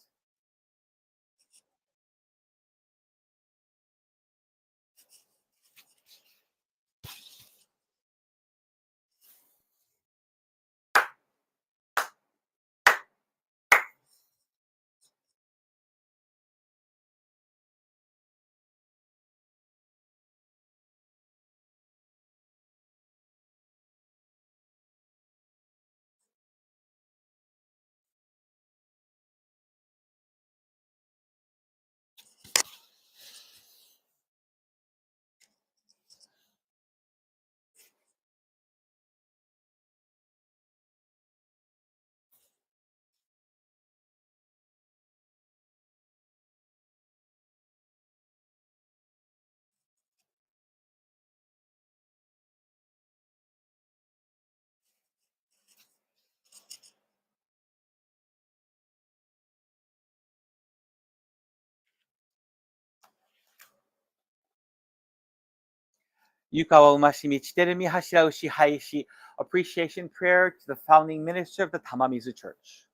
Speaker 2: 床は馬しみちてるみ柱う支配し、appreciation prayer to the founding minister of the Tamamizu Church.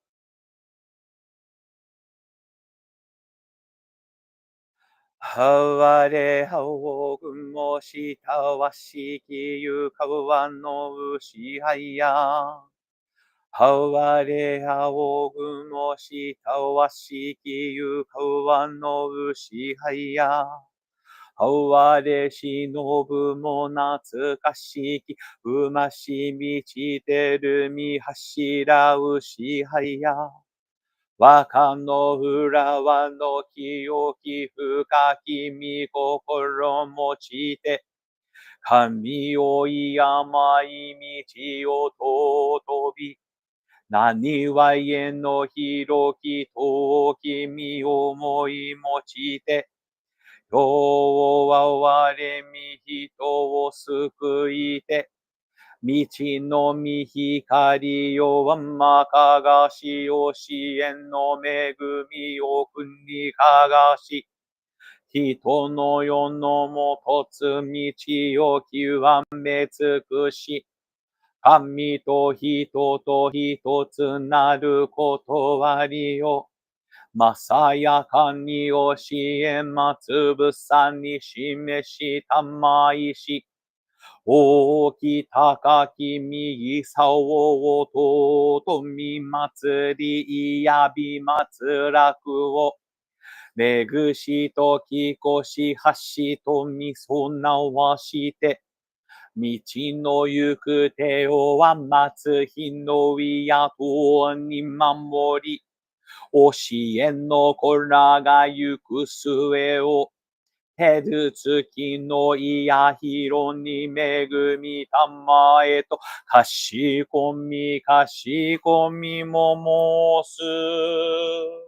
Speaker 2: はれはおぐもしたわしきゆかわのうしはや。はれはおぐもしたわしきゆかわのうしはや。はれしのぶも懐かしき、うましみちてるみ柱うしはや。若の浦和の清き深きみ心持ちて、神をい甘い道を尊び、何はへの広き遠きみ思い持ちて、今日は我み人を救いて、道のみ光よわまかがしを支援の恵みを国にかがし、人の世のもとつ道を極め尽くし、神と人と一つなることわりを、まさやかに教えまつぶさに示したまいし、大き高き右さおをとうとみ祭りいやび祭らくを、めぐしときこし橋とみそなわして、道の行く手をは松日のやとに守り、教えの子らが行く末を、手つきのいやひろに恵みたまえと、かしこみも申す。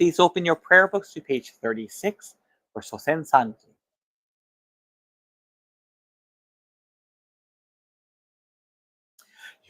Speaker 2: Please open your prayer books to page 36 for Sosen Sanji.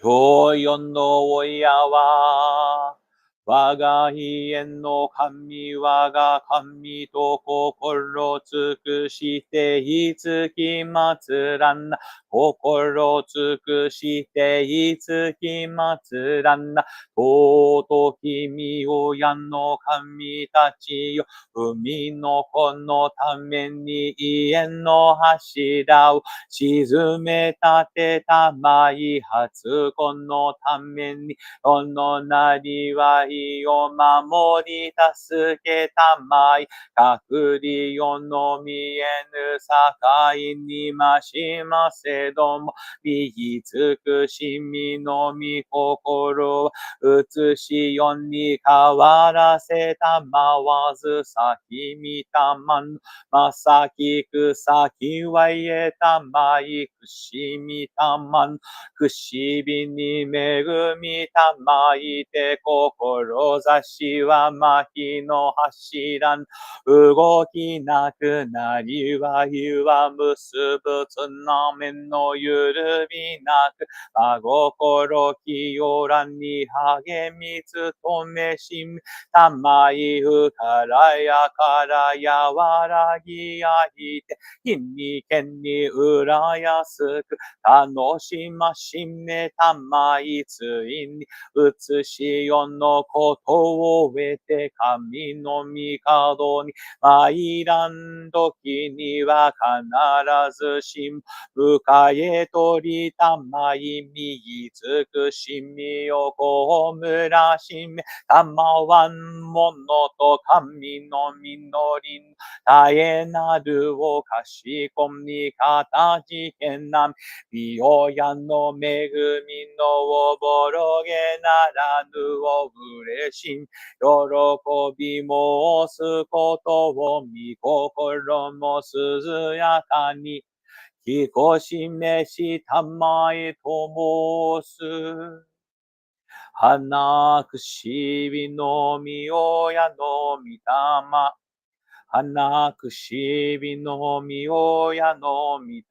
Speaker 2: よよの親は、我が家の神、我が神と心尽くしていつき祭らんな。心尽くしていつき祭らんな。尊きみ親の神たちよ。海の子のために家の柱を沈め立てたまい初子のために、そのなりわいを守り助けたまい、隔離よの見えぬ境にましませども、見尽くしみのみ心を映しよに変わらせたまわず先見たまん、まさきくさきわいえたまいくしみたまん、くしびに恵みたまいて、志はまきの柱ん、動きなくなりはゆ結ぶつなめのゆるびなく、真心清らに励み努めしめたまいふからやからやわらぎやいて、日にけんにうらやすく楽しましめたまい、ついに写しよのことを得て神の御門に参らん時には必ずしも迎え取りたまい、右尽くしみをこむらしめたまわんものと神の実りの絶えなるをかしこみかたじけなみ、美親の恵みのおぼろげならぬを嬉しみ、喜び申すことを見心も涼やかに聞こしめしたまえと申す。花くしびのみ親の御霊、花くしびのみ親の御霊。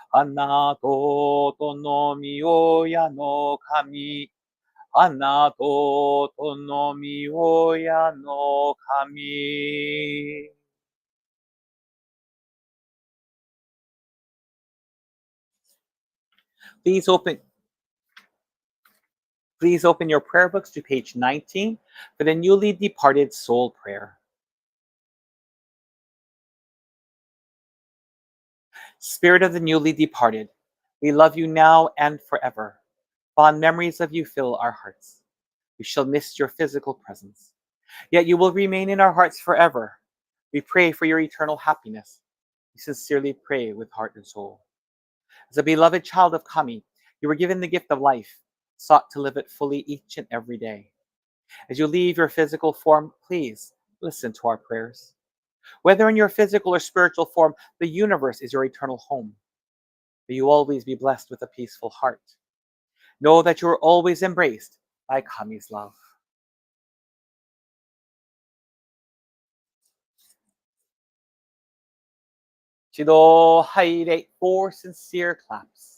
Speaker 2: 花ととのみ親の神。花ととのみ親の神。Please open your prayer books to page 19 for the newly departed soul prayer. Spirit of the newly departed, we love you now and forever. Fond memories of you fill our hearts. We shall miss your physical presence, yet you will remain in our hearts forever. We pray for your eternal happiness. We sincerely pray with heart and soul. As a beloved child of Kami, you were given the gift of life, sought to live it fully each and every day. As you leave your physical form, please listen to our prayers. Whether in your physical or spiritual form, the universe is your eternal home. May you always be blessed with a peaceful heart. Know that you are always embraced by Kami's love. Chido Haire, 4 sincere claps.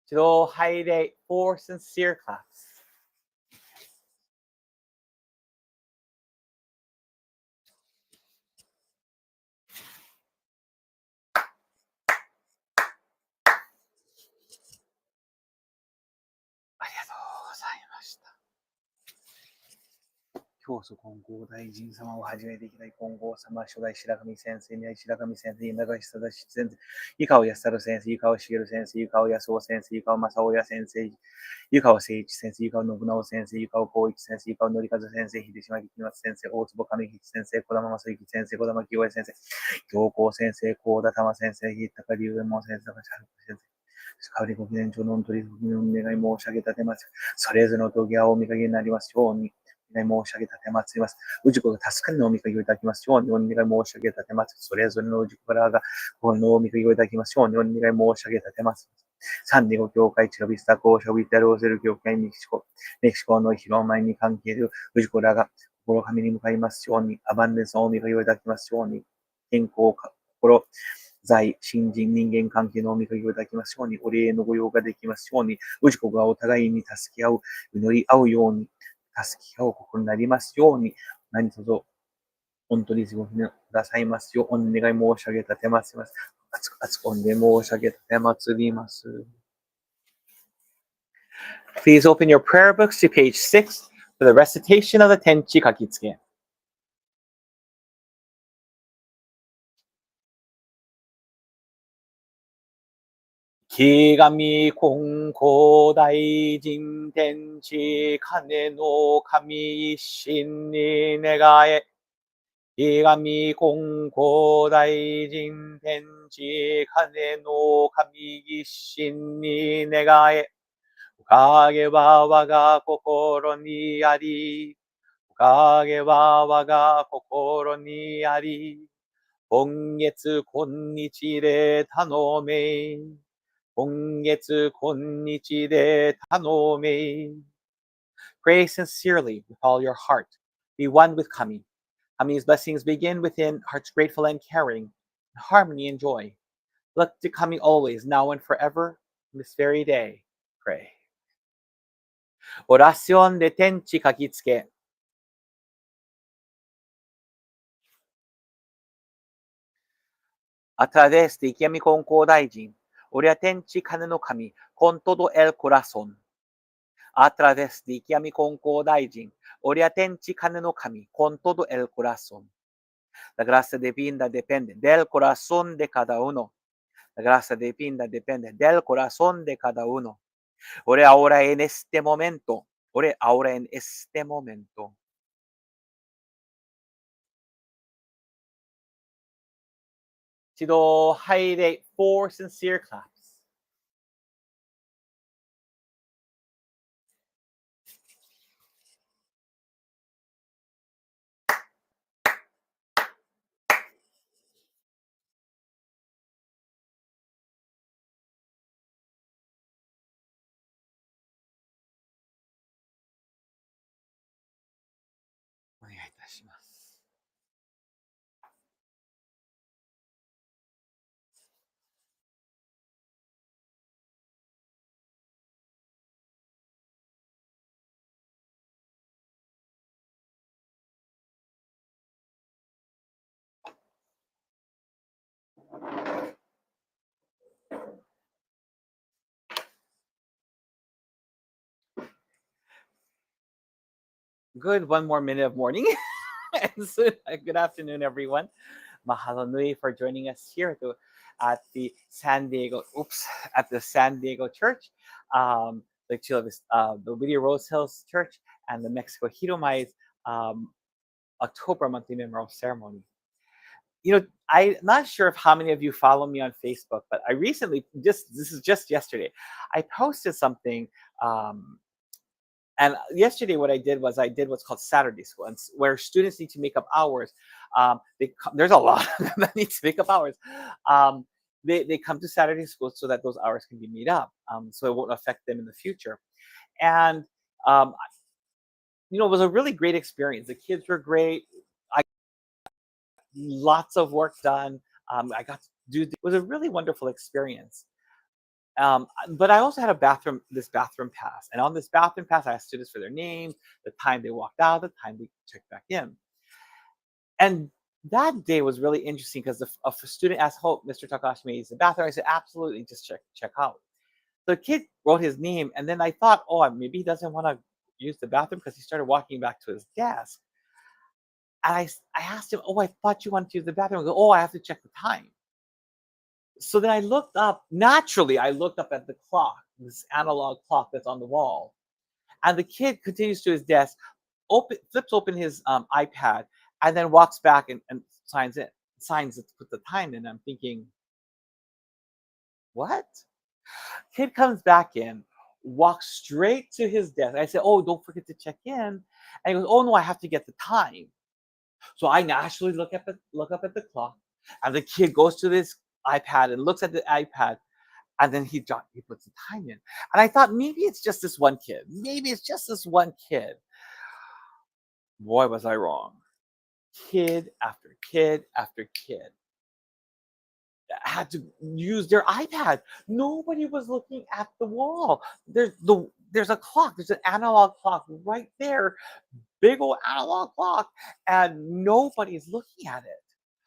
Speaker 2: Chido Haire, 4 sincere claps. Arigatou 教祖金剛大臣様をはじめ歴代金剛様、初代白神先生、二代白神先生、稲垣忠先生、湯川康太郎先生、湯川茂先生、湯川康夫先生、湯川正親先生、湯川誠一先生、湯川信直先生、湯川光一先生、湯川典和先生、秀島力松先生、大坪上吉先生、児玉正幸先生、児玉清江先生、行幸先生、幸田玉先生、日高龍右衛門先生、高橋春子先生、代わりご記念上の取り組みの願い申し上げ立てます。それぞれの時がお見かけになりますように。お願い申し上げ立てまつります。氏子が助かりのお見かけをいただきますようにお願い申し上げ立てます。それぞれの氏子からがごのお見かけをいただきますようにお願い申し上げ立てます。三リゴ教会チロビスタ公社ビタローゼル教会メキシコの広前に関係する氏子らが心神に向かいますように、アバンデンスのお見かけをいただきますように、健康、心、財、新人、人間関係のお見かけをいただきますように、お礼のご用ができますように、氏子がお互いに助け合う、祈り合うように、助け合う心になりますように、何卒本当にごひねくださいますよう、お願い申し上げ立てます。熱くお願い申し上げ立てまつります。Please open your prayer books to page 6 for the recitation of the Tenchi Kakitsuke. 木神金光大臣天地金の神一心に願え。木神金光大臣天地金の神一心に願え。おかげは我が心にあり。おかげは我が心にあり。今月今日で頼め。今月今日で頼め。Pray sincerely with all your heart. Be one with Kami. Kami's blessings begin within hearts grateful and caring, harmony and joy. Look to Kami always, now and forever. this very day, pray. Oración de 天地書きつけ。A través de que mi concordagem, orientente caneno kami, con todo el corazón. A través de que mi concordagem, orientente caneno kami, con todo el corazón. La gracia divina depende del corazón de cada uno. La gracia divina depende del corazón de cada uno. Ore ahora en este momento. Ore ahora en este momento. Sido highlight 4 sincere claps. Good, one more minute of morning. Good afternoon, everyone. Mahalo nui for joining us here at the San Diego Church, the Whittier Rose Hills Church, and the Mexico Hitomai's October monthly memorial ceremony. You know, I'm not sure if how many of you follow me on Facebook, but I recently, this is just yesterday, I posted something. And yesterday, what I did was I did what's called Saturday school, and where students need to make up hours. There's a lot of them that need to make up hours. They come to Saturday school so that those hours can be made up, so it won't affect them in the future. And um, it was a really great experience. The kids were great. I lots of work done. I got to do. It was a really wonderful experience. But I also had this bathroom pass. And on this bathroom pass, I asked students for their names, the time they walked out, the time they checked back in. And that day was really interesting because if a student asked, "Oh, Mr. Takashi may use the bathroom," I said, "Absolutely, just check out." The kid wrote his name, and then I thought, "Oh, maybe he doesn't want to use the bathroom," because he started walking back to his desk. And I asked him, "Oh, I thought you wanted to use the bathroom." I go, "Oh, I have to check the time." So then I looked up, naturally, I looked up at the clock, this analog clock that's on the wall. And the kid continues to his desk, flips open his iPad, and then walks back and signs it to put the time in. I'm thinking, what? Kid comes back in, walks straight to his desk. I said, "Oh, don't forget to check in." And he goes, "Oh no, I have to get the time." So I naturally look up at the clock, and the kid goes to this iPad and looks at the iPad, and then he puts the time in. And I thought, maybe it's just this one kid. Maybe it's just this one kid. Boy, was I wrong. Kid after kid after kid had to use their iPad. Nobody was looking at the wall. There's a clock. There's an analog clock right there, big old analog clock, and nobody's looking at it.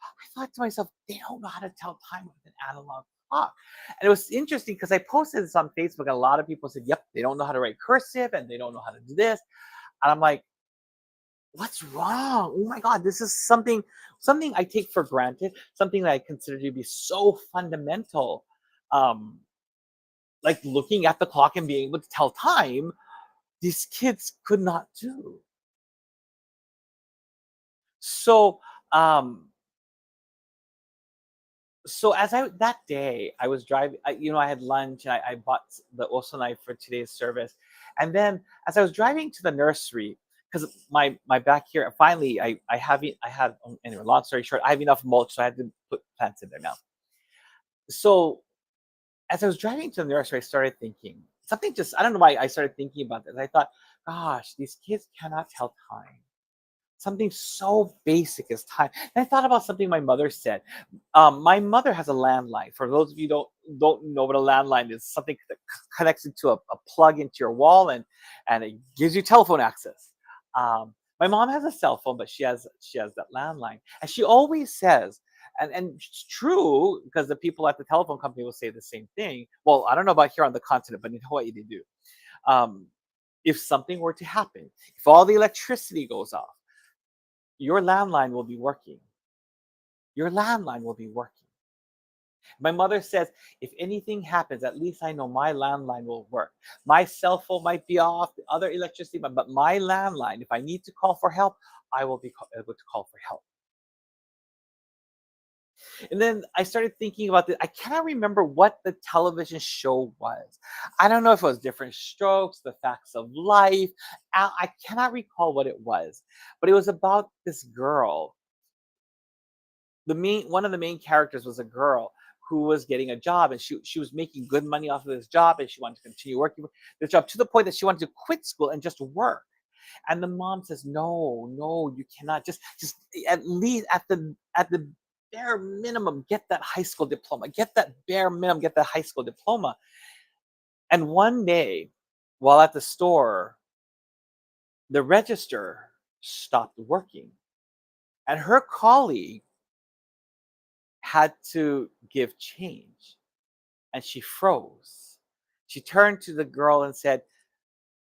Speaker 2: I thought to myself, they don't know how to tell time with an analog clock. And it was interesting because I posted this on Facebook, and a lot of people said, "Yep, they don't know how to write cursive and they don't know how to do this." And I'm like, what's wrong? Oh my God, this is something I take for granted, something that I consider to be so fundamental. Um, like looking at the clock and being able to tell time, these kids could not do. So, as that day I was driving, I had lunch and I bought the oso knife for today's service. And then as I was driving to the nursery, because my back here, finally I had, anyway, long story short, I have enough mulch, so I had to put plants in there now. So as I was driving to the nursery, I started thinking something, I don't know why I started thinking about this. I thought, gosh, these kids cannot tell time. Something so basic as time. And I thought about something my mother said. My mother has a landline. For those of you don't know what a landline is, something that connects into a plug into your wall and it gives you telephone access. My mom has a cell phone, but she has that landline, and she always says, and it's true because the people at the telephone company will say the same thing. Well, I don't know about here on the continent, but in Hawaii they do. Um, if something were to happen, if all the electricity goes off, your landline will be working. Your landline will be working. My mother says, if anything happens, at least I know my landline will work. My cell phone might be off, the other electricity, but my landline, if I need to call for help, I will be able to call for help. And then I started thinking about this. I cannot remember what the television show was. I don't know if it was Different Strokes, The Facts of Life. I cannot recall what it was, but it was about this girl. One of the main characters was a girl who was getting a job, and she was making good money off of this job, and she wanted to continue working with this job to the point that she wanted to quit school and just work. And the mom says, no, you cannot. Just at least at the bare minimum, get that high school diploma. Get that bare minimum, get that high school diploma. And one day, while at the store, the register stopped working. And her colleague had to give change. And she froze. She turned to the girl and said,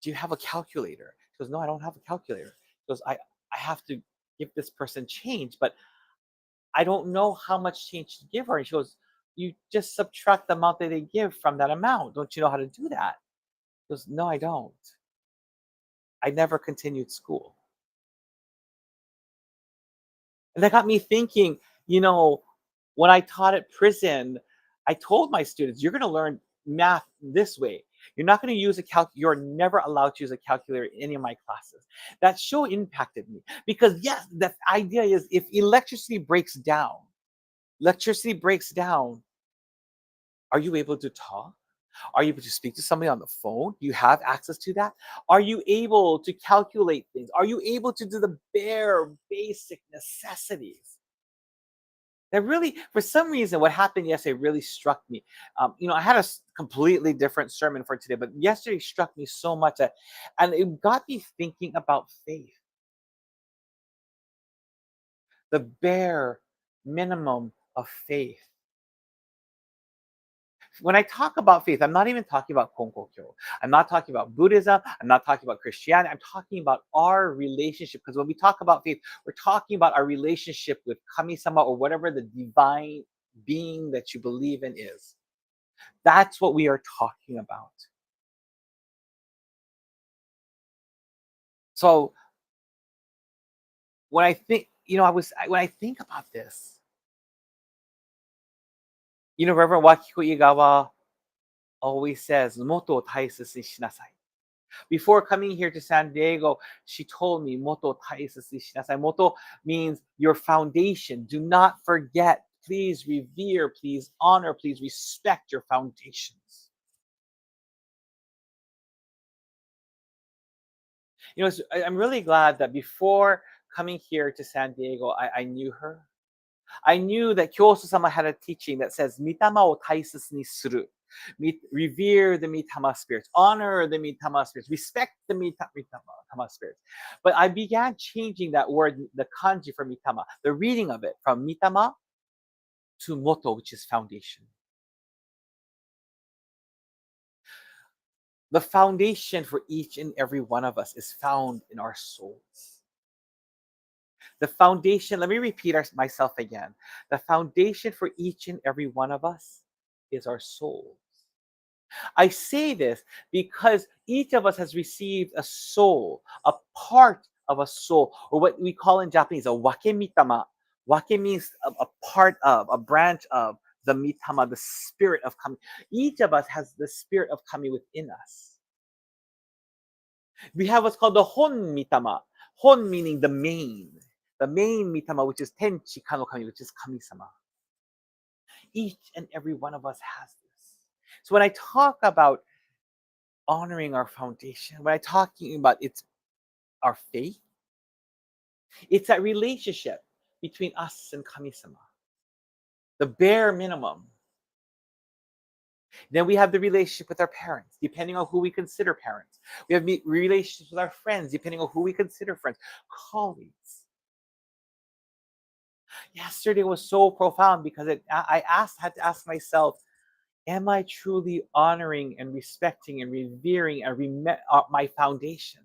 Speaker 2: do you have a calculator? She goes, no, I don't have a calculator. She goes, I have to give this person change, but I don't know how much change to give her. And she goes, you just subtract the amount that they give from that amount. Don't you know how to do that? She goes, no, I don't. I never continued school. And that got me thinking, when I taught at prison, I told my students, you're going to learn math this way. You're not going to use a you're never allowed to use a calculator in any of my classes. That show impacted me because yes, the idea is if electricity breaks down, are you able to talk? Are you able to speak to somebody on the phone? Do you have access to that? Are you able to calculate things? Are you able to do the bare basic necessities? That really, for some reason, what happened yesterday really struck me. I had a completely different sermon for today, but yesterday struck me so much and it got me thinking about faith. The bare minimum of faith. When I talk about faith, I'm not even talking about Konkokyo. I'm not talking about Buddhism. I'm not talking about Christianity. I'm talking about our relationship. Because when we talk about faith, we're talking about our relationship with Kami-sama or whatever the divine being that you believe in is. That's what we are talking about. So when I think, when I think about this, Reverend Wakiko Igawa always says, "Moto o taisetsu ni shinasai." Before coming here to San Diego, she told me, "Moto taisetsu ni shinasai." Moto means your foundation. Do not forget. Please revere, please honor, please respect your foundations. I'm really glad that before coming here to San Diego, I knew her. I knew that Kyoso-sama had a teaching that says, "Mitama o taisetsu ni suru." Revere the Mitama spirits, honor the Mitama spirits, respect the Mitama spirits. But I began changing that word, the kanji for Mitama, the reading of it from Mitama to Moto, which is foundation. The foundation for each and every one of us is found in our souls. The foundation, let me repeat myself again. The foundation for each and every one of us is our souls. I say this because each of us has received a soul, a part of a soul, or what we call in Japanese a wakemitama. Wake means a part of, a branch of the mitama, the spirit of kami. Each of us has the spirit of kami within us. We have what's called the hon mitama. Hon meaning the main mitama, which is tenchi kano kami, which is kami-sama. Each and every one of us has this. So when I talk about honoring our foundation, when I'm talking about our faith, It's that relationship between us and Kami-sama, the bare minimum. Then we have the relationship with our parents, depending on who we consider parents. We have relationships with our friends, depending on who we consider friends, colleagues. Yesterday was so profound because had to ask myself, am I truly honoring and respecting and revering my foundations?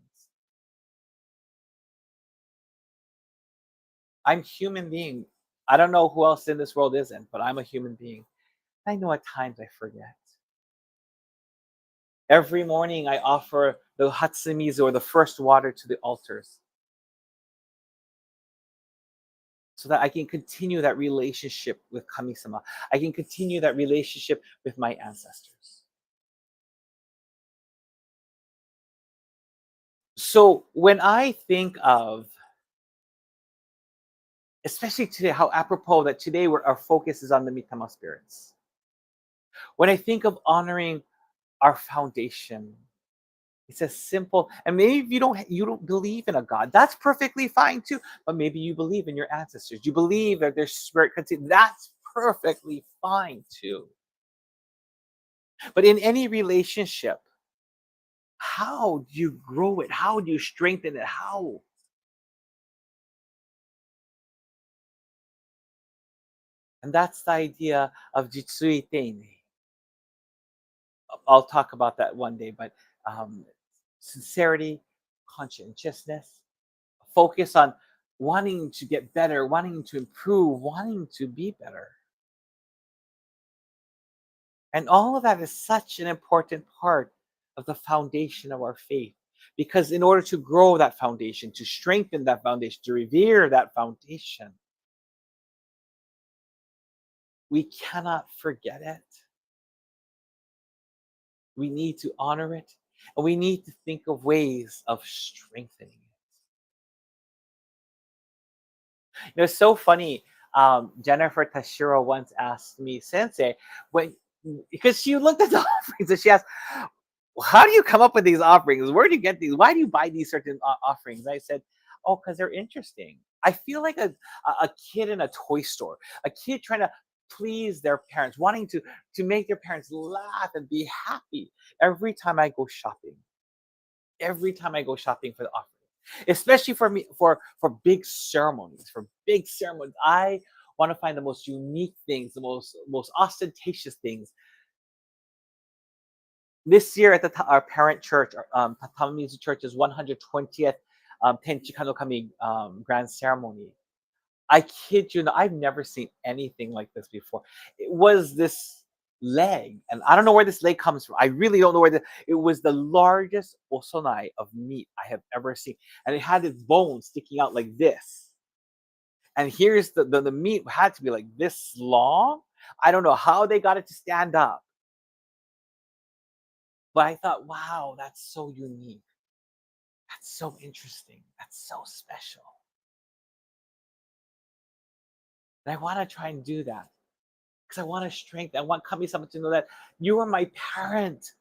Speaker 2: I'm human being. I don't know who else in this world isn't, but I'm a human being. I know at times I forget. Every morning I offer the hatsimizu, or the first water, to the altars, so that I can continue that relationship with Kami-sama. I can continue that relationship with my ancestors. So when I think of, especially today, how apropos that today our focus is on the Mitama spirits. When I think of honoring our foundation, it's as simple. And maybe you don't believe in a God. That's perfectly fine too. But maybe you believe in your ancestors. You believe that their spirit continues. That's perfectly fine too. But in any relationship, how do you grow it? How do you strengthen it? How? And that's the idea of jitsui teine. I'll talk about that one day, but sincerity, conscientiousness, focus on wanting to get better, wanting to improve, wanting to be better. And all of that is such an important part of the foundation of our faith. Because in order to grow that foundation, to strengthen that foundation, to revere that foundation, we cannot forget it. We need to honor it, and we need to think of ways of strengthening it. It's so funny. Jennifer Tashiro once asked me, Sensei, because she looked at the offerings and she asked, how do you come up with these offerings? Where do you get these? Why do you buy these certain offerings? I said, oh, because they're interesting. I feel like a kid in a toy store, a kid trying to please their parents, wanting to make their parents laugh and be happy every time I go shopping. Every time I go shopping for the offering, especially for me, for big ceremonies, I want to find the most unique things, the most ostentatious things. This year at our parent church, Tatamizu Church's 120th Tenchika no Kami grand ceremony. I kid you not, I've never seen anything like this before. It was this leg, and I don't know where this leg comes from. I really don't know it was the largest osonai of meat I have ever seen. And it had its bones sticking out like this. And here's the meat had to be like this long. I don't know how they got it to stand up. But I thought, wow, that's so unique. That's so interesting. That's so special. And I want to try and do that. Because I want to strengthen. I want Kami-sama to know that you are my parent.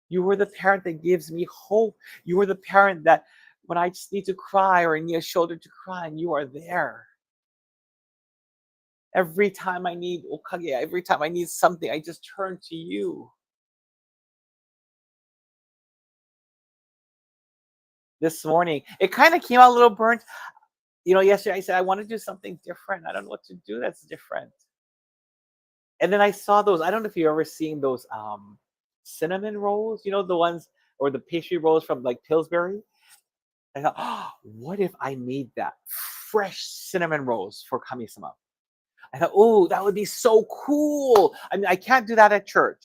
Speaker 2: You are the parent that gives me hope. You are the parent that when I just need to cry or need a shoulder to cry, and you are there. Every time I need okage, every time I need something, I just turn to you. This morning, it kind of came out a little burnt. Yesterday I said I want to do something different. I don't know what to do that's different. And then I saw those. I don't know if you've ever seen those cinnamon rolls. You know, the ones, or the pastry rolls from like Pillsbury. I thought, oh, what if I made that fresh cinnamon rolls for Kami-sama? I thought, oh, that would be so cool. I mean, I can't do that at church.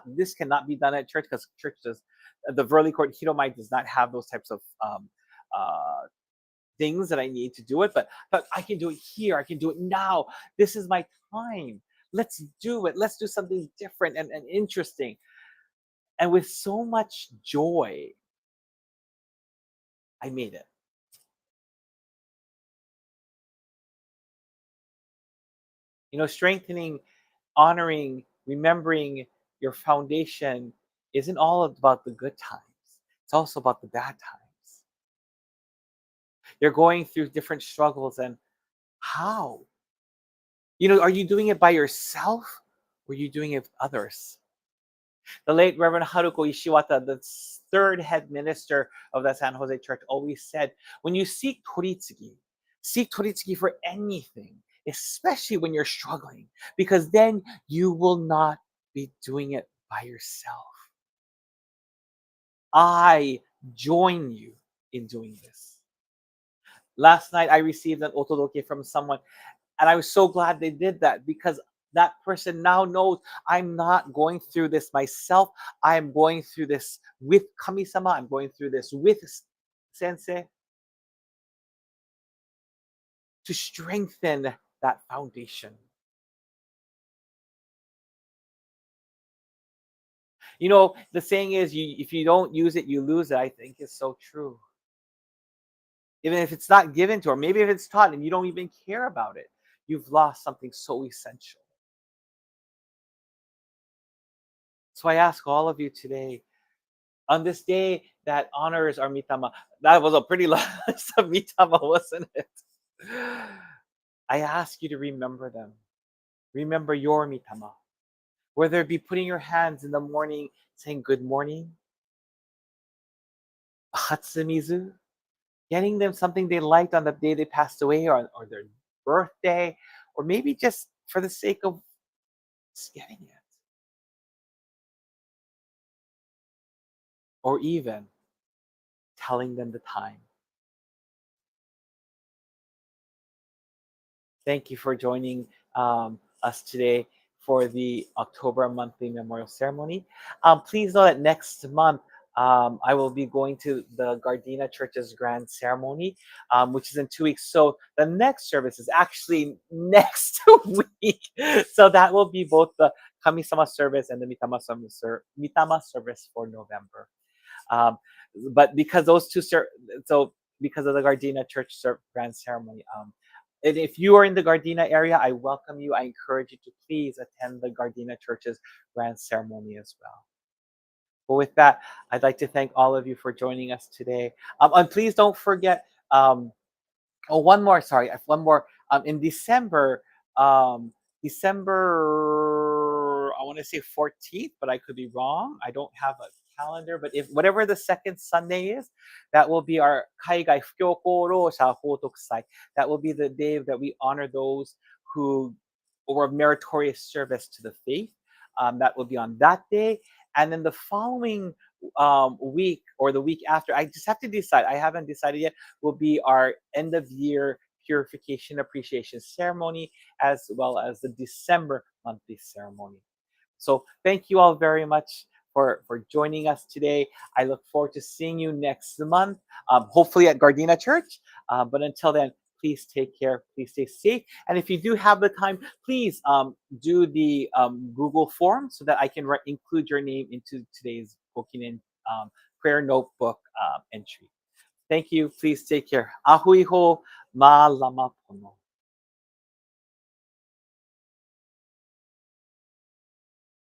Speaker 2: This cannot be done at church because church does, the Verli Court Hiromai does not have those types of things that I need to do it. But I can do it here. I can do it now. This is my time. Let's do it. Let's do something different and interesting. And with so much joy, I made it. Strengthening, honoring, remembering your foundation isn't all about the good times. It's also about the bad times. They're going through different struggles, and how? Are you doing it by yourself, or are you doing it with others? The late Reverend Haruko Ishiwata, the third head minister of the San Jose Church, always said, when you seek toritsugi for anything, especially when you're struggling, because then you will not be doing it by yourself. I join you in doing this. Last night, I received an otodoke from someone, and I was so glad they did that, because that person now knows I'm not going through this myself. I'm going through this with Kami-sama. I'm going through this with Sensei, to strengthen that foundation. The saying is, if you don't use it, you lose it, I think is so true. Even if it's not given to, or maybe if it's taught and you don't even care about it, you've lost something so essential. So I ask all of you today, on this day that honors our mitama, that was a pretty long list of mitama, wasn't it? I ask you to remember them. Remember your mitama. Whether it be putting your hands in the morning saying good morning, hatsumizu, getting them something they liked on the day they passed away, or their birthday, or maybe just for the sake of just getting it. Or even telling them the time. Thank you for joining us today for the October monthly memorial ceremony. Please know that next month I will be going to the Gardena Church's grand ceremony, which is in 2 weeks. So the next service is actually next week. So that will be both the Kami-sama service and the Mitama service for November. But because those two, because of the Gardena Church grand ceremony, and if you are in the Gardena area, I welcome you. I encourage you to please attend the Gardena Church's grand ceremony as well. But with that, I'd like to thank all of you for joining us today. And please don't forget, one more. In December, I want to say 14th, but I could be wrong. I don't have a calendar, but if whatever the second Sunday is, that will be our Kaigai Fukyoko Rosha Hotokusai. That will be the day that we honor those who were meritorious service to the faith. That will be on that day. And then the following week, or the week after, I just have to decide. I haven't decided yet. Will be our end of year purification appreciation ceremony, as well as the December monthly ceremony. So thank you all very much for joining us today. I look forward to seeing you next month, hopefully at Gardena Church. But until then, please take care. Please stay safe. And if you do have the time, please do the Google form so that I can include your name into today's Bokinen prayer notebook entry. Thank you. Please take care. Ahui ho, ma lama pono.